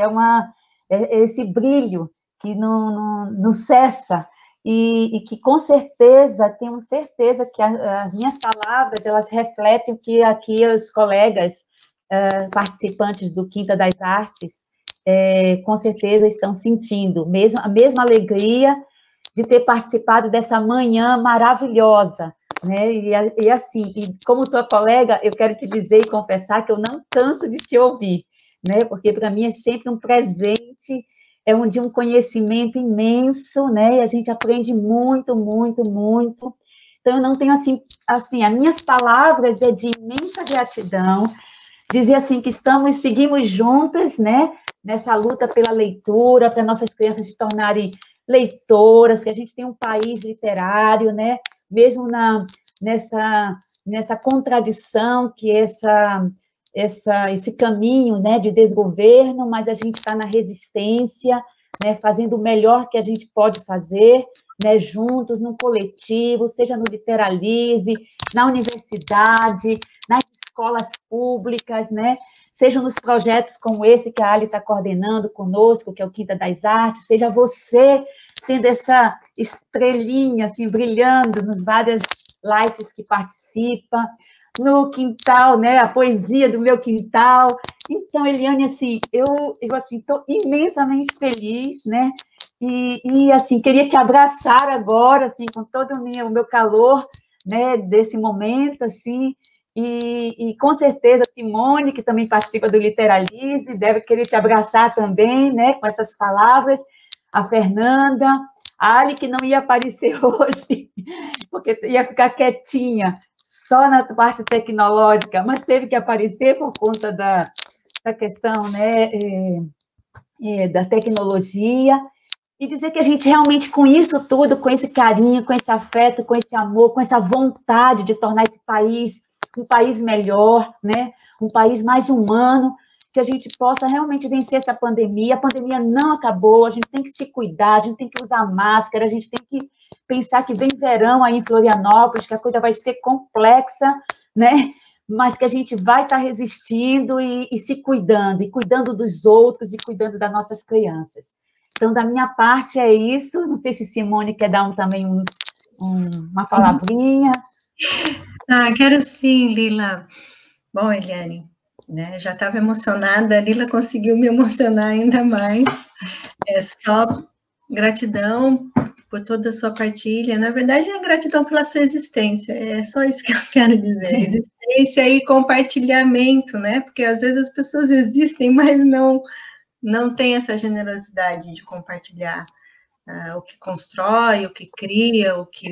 é esse brilho que não cessa e que, com certeza, tenho certeza que as minhas palavras, elas refletem o que aqui os colegas participantes do Quinta das Artes, com certeza estão sentindo, a mesma alegria de ter participado dessa manhã maravilhosa, né? E assim, como tua colega, eu quero te dizer e confessar que eu não canso de te ouvir, né? Porque para mim é sempre um presente, de um conhecimento imenso, né? E a gente aprende muito, muito, muito. Então, eu não tenho assim, as minhas palavras é de imensa gratidão, dizer assim que seguimos juntas, né? Nessa luta pela leitura, para nossas crianças se tornarem leitoras, que a gente tem um país literário, né? Mesmo nessa contradição que esse caminho, né, de desgoverno, mas a gente está na resistência, né, fazendo o melhor que a gente pode fazer, né, juntos, num coletivo, seja no Literalize, na universidade, nas escolas públicas, né, seja nos projetos como esse que a Ali está coordenando conosco, que é o Quinta das Artes, seja você sendo essa estrelinha, assim, brilhando nas várias lives que participa, no quintal, né, a poesia do meu quintal. Então, Eliane, assim, eu assim, estou imensamente feliz, né, e, assim, queria te abraçar agora, assim, com todo o meu calor, né, desse momento, assim, e com certeza a Simone, que também participa do Literalize, deve querer te abraçar também, né, com essas palavras, a Fernanda, a Ali, que não ia aparecer hoje, porque ia ficar quietinha, só na parte tecnológica, mas teve que aparecer por conta da questão, né, da tecnologia, e dizer que a gente realmente, com isso tudo, com esse carinho, com esse afeto, com esse amor, com essa vontade de tornar esse país um país melhor, né? Um país mais humano, que a gente possa realmente vencer essa pandemia. A pandemia não acabou, a gente tem que se cuidar, a gente tem que usar máscara, a gente tem que pensar que vem verão aí em Florianópolis, que a coisa vai ser complexa, né? Mas que a gente vai estar resistindo e se cuidando, e cuidando dos outros, e cuidando das nossas crianças. Então, da minha parte, é isso. Não sei se Simone quer dar também uma palavrinha. Quero sim, Lila. Bom, Eliane, né, já estava emocionada, a Lila conseguiu me emocionar ainda mais. É só gratidão por toda a sua partilha. Na verdade, é gratidão pela sua existência. É só isso que eu quero dizer. Existência e compartilhamento, né? Porque às vezes as pessoas existem, mas não tem essa generosidade de compartilhar o que constrói, o que cria, o que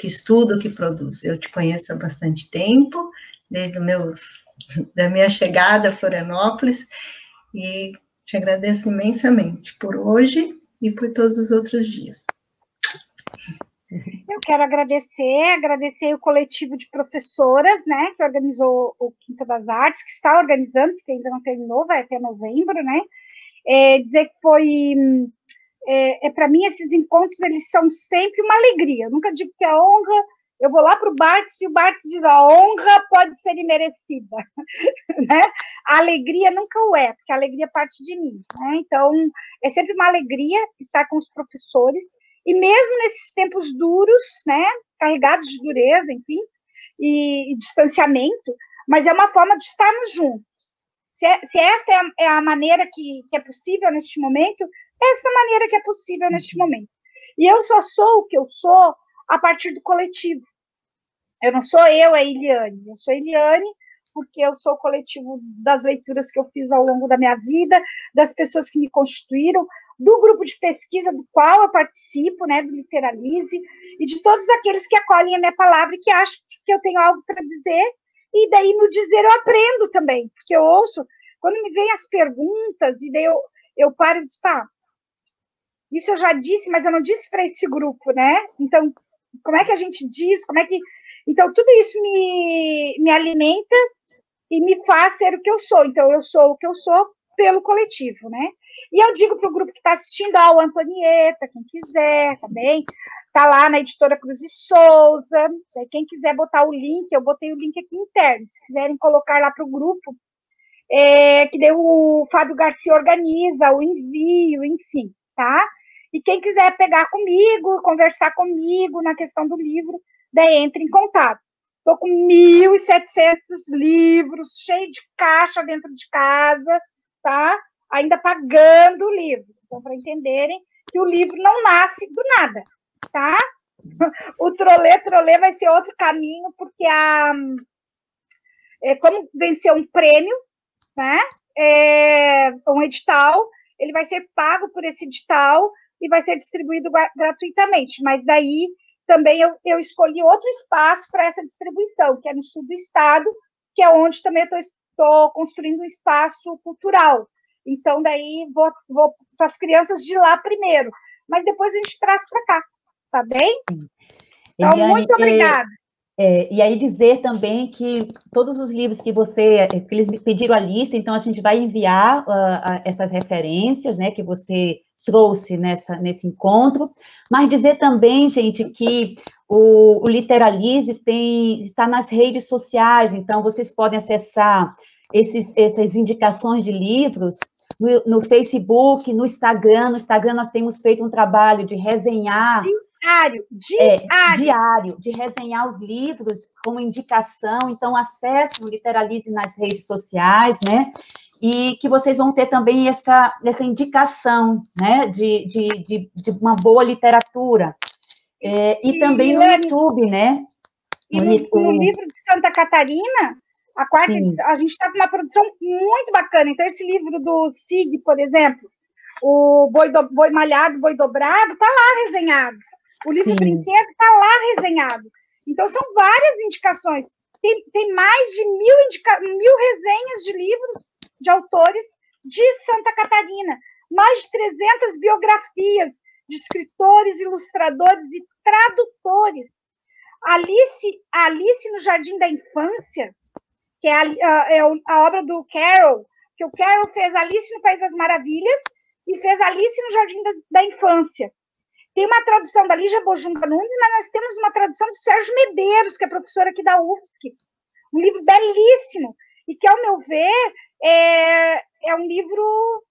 estuda, o que produz. Eu te conheço há bastante tempo, desde o meu da minha chegada a Florianópolis, e te agradeço imensamente por hoje e por todos os outros dias. Eu quero agradecer o coletivo de professoras, né, que organizou o Quinta das Artes, que está organizando, porque ainda não terminou, vai até novembro, né, dizer que foi, para mim, esses encontros, eles são sempre uma alegria, eu nunca digo que é honra, eu vou lá para o Barthes, e o Barthes diz, a honra pode ser imerecida, né, a alegria nunca o é, porque a alegria parte de mim, né, então, é sempre uma alegria estar com os professores, e mesmo nesses tempos duros, né, carregados de dureza, enfim, e distanciamento, mas é uma forma de estarmos juntos. Se essa é a maneira que é possível neste momento, essa é a maneira que é possível neste momento. E eu só sou o que eu sou a partir do coletivo. Eu não sou eu, a Eliane. Eu sou a Eliane porque eu sou o coletivo das leituras que eu fiz ao longo da minha vida, das pessoas que me constituíram, do grupo de pesquisa do qual eu participo, né, do Literalize, e de todos aqueles que acolhem a minha palavra e que acham que eu tenho algo para dizer, e daí no dizer eu aprendo também, porque eu ouço, quando me vêm as perguntas, e daí eu paro e digo, pá, isso eu já disse, mas eu não disse para esse grupo, né? Então, como é que a gente diz, Então, tudo isso me alimenta e me faz ser o que eu sou. Então, eu sou o que eu sou pelo coletivo, né? E eu digo para o grupo que está assistindo, o Antonieta, quem quiser também, está lá na editora Cruz e Souza, quem quiser botar o link, eu botei o link aqui interno, se quiserem colocar lá para o grupo, que daí o Fábio Garcia organiza o envio, enfim, tá? E quem quiser pegar comigo, conversar comigo na questão do livro, daí entre em contato. Estou com 1.700 livros, cheio de caixa dentro de casa, tá? Ainda pagando o livro. Então, para entenderem que o livro não nasce do nada, tá? O trolê vai ser outro caminho, porque como venceu um prêmio, né? Um edital, ele vai ser pago por esse edital e vai ser distribuído gratuitamente, mas daí também eu escolhi outro espaço para essa distribuição, que é no sul do estado, que é onde também eu estou construindo um espaço cultural. Então, daí vou para as crianças de lá primeiro, mas depois a gente traz para cá, tá bem? Então, Eliane, muito obrigada. E aí dizer também que todos os livros que eles me pediram a lista, então a gente vai enviar essas referências, né, que você trouxe nesse encontro, mas dizer também, gente, que o Literalize está nas redes sociais, então vocês podem acessar essas indicações de livros no Facebook, no Instagram. No Instagram nós temos feito um trabalho de resenhar... Diário, de resenhar os livros como indicação, então acessem o Literalize nas redes sociais, né, e que vocês vão ter também essa indicação, né, de uma boa literatura, e também no YouTube, né. E no livro de Santa Catarina, a quarta edição, a gente está com uma produção muito bacana, então esse livro do Sig, por exemplo, o Boi Malhado, Boi Dobrado, está lá resenhado. O livro Brinquedo está lá resenhado. Então, são várias indicações. Tem mais de 1.000 resenhas de livros de autores de Santa Catarina. Mais de 300 biografias de escritores, ilustradores e tradutores. Alice no Jardim da Infância, que é a obra do Carroll, que o Carroll fez Alice no País das Maravilhas e fez Alice no Jardim da Infância. Tem uma tradução da Lígia Bojunga Nunes, mas nós temos uma tradução do Sérgio Medeiros, que é professor aqui da UFSC. Um livro belíssimo, e que, ao meu ver, é um livro...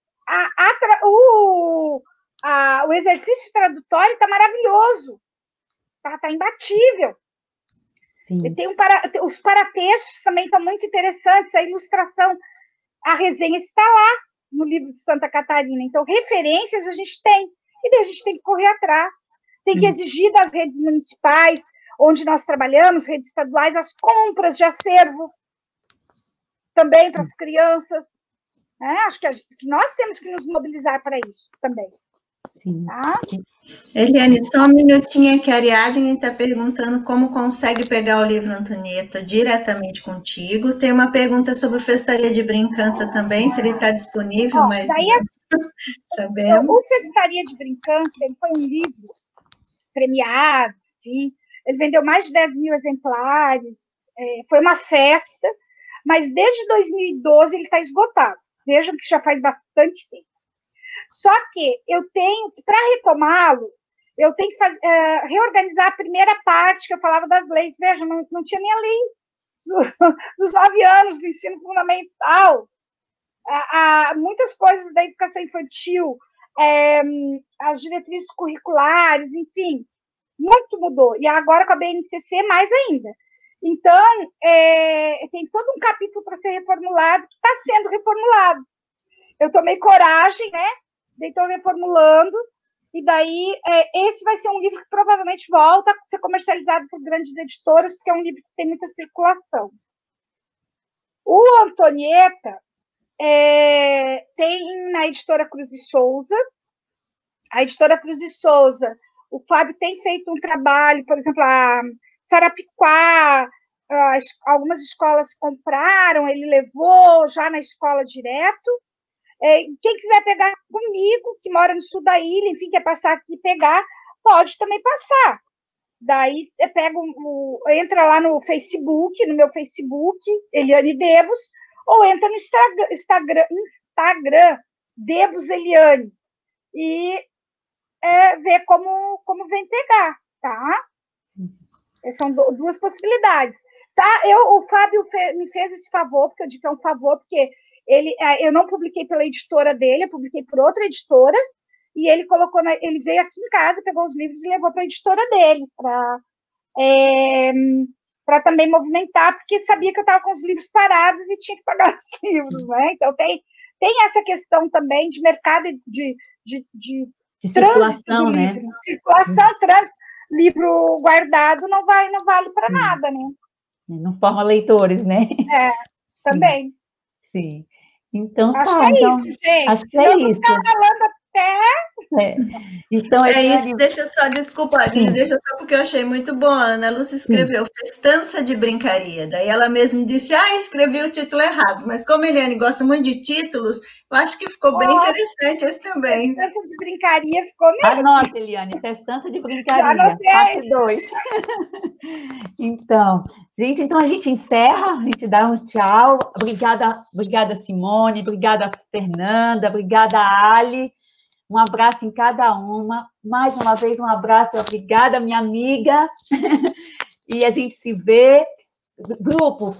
O exercício tradutório está maravilhoso, está imbatível. Sim. E tem os paratextos também estão muito interessantes, a ilustração, a resenha está lá no livro de Santa Catarina. Então, referências a gente tem. E daí a gente tem que correr atrás, tem que exigir das redes municipais, onde nós trabalhamos, redes estaduais, as compras de acervo, também para as crianças. Acho que nós temos que nos mobilizar para isso também. Sim. Tá? Eliane, só um minutinho que a Ariadne está perguntando como consegue pegar o livro Antonieta diretamente contigo. Tem uma pergunta sobre o Festaria de Brincança também, se ele está disponível, mas daí, sabemos. O Festaria de Brincança, ele foi um livro premiado, enfim, ele vendeu mais de 10 mil exemplares, foi uma festa, mas desde 2012 ele está esgotado. Vejam que já faz bastante tempo. Só que eu tenho, para retomá-lo, eu tenho que reorganizar a primeira parte que eu falava das leis. Veja, não tinha nem a lei dos 9 anos do ensino fundamental. Muitas coisas da educação infantil, as diretrizes curriculares, enfim, muito mudou. E agora com a BNCC, mais ainda. Então, tem todo um capítulo para ser reformulado, que está sendo reformulado. Eu tomei coragem, né? Estou reformulando, e daí esse vai ser um livro que provavelmente volta a ser comercializado por grandes editoras, porque é um livro que tem muita circulação. O Antonieta tem na editora Cruz e Souza. A editora Cruz e Souza, o Fábio tem feito um trabalho, por exemplo, a Sarapiquá, algumas escolas compraram, ele levou já na escola direto. Quem quiser pegar comigo, que mora no sul da ilha, enfim, quer passar aqui e pegar, pode também passar. Daí entra lá no Facebook, no meu Facebook, Eliane Debus, ou entra no Instagram Debus Eliane, e ver como vem pegar, tá? São duas possibilidades. Tá? O Fábio me fez esse favor, porque eu digo que é um favor, porque eu não publiquei pela editora dele, eu publiquei por outra editora, e ele ele veio aqui em casa, pegou os livros e levou para a editora dele, para também movimentar, porque sabia que eu estava com os livros parados e tinha que pagar os livros, né? Então tem essa questão também de mercado de circulação, né? Circulação, trânsito, livro guardado não vale para nada, né? Não forma leitores, né? Também. Sim. Então, acho que é isso, gente. Acho que é isso. Falando até... Então, isso, deixa só, desculpa, deixa só porque eu achei muito bom. A Ana Lúcia escreveu Festança de Brincaria. Daí ela mesma disse, escrevi o título errado. Mas como a Eliane gosta muito de títulos, eu acho que ficou bem interessante esse também. Festança de Brincaria ficou mesmo. Anota, Eliane, Festança de Brincaria, parte 2. Então, gente, a gente encerra, a gente dá um tchau. Obrigada, Simone, obrigada, Fernanda, obrigada, Ali. Um abraço em cada uma. Mais uma vez, um abraço. Obrigada, minha amiga. E a gente se vê. Grupo,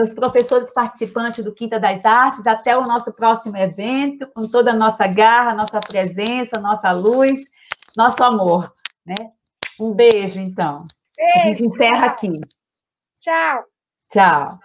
os professores participantes do Quinta das Artes, até o nosso próximo evento, com toda a nossa garra, nossa presença, nossa luz, nosso amor. Né? Um beijo, então. Beijo, a gente encerra aqui. Tchau. Tchau.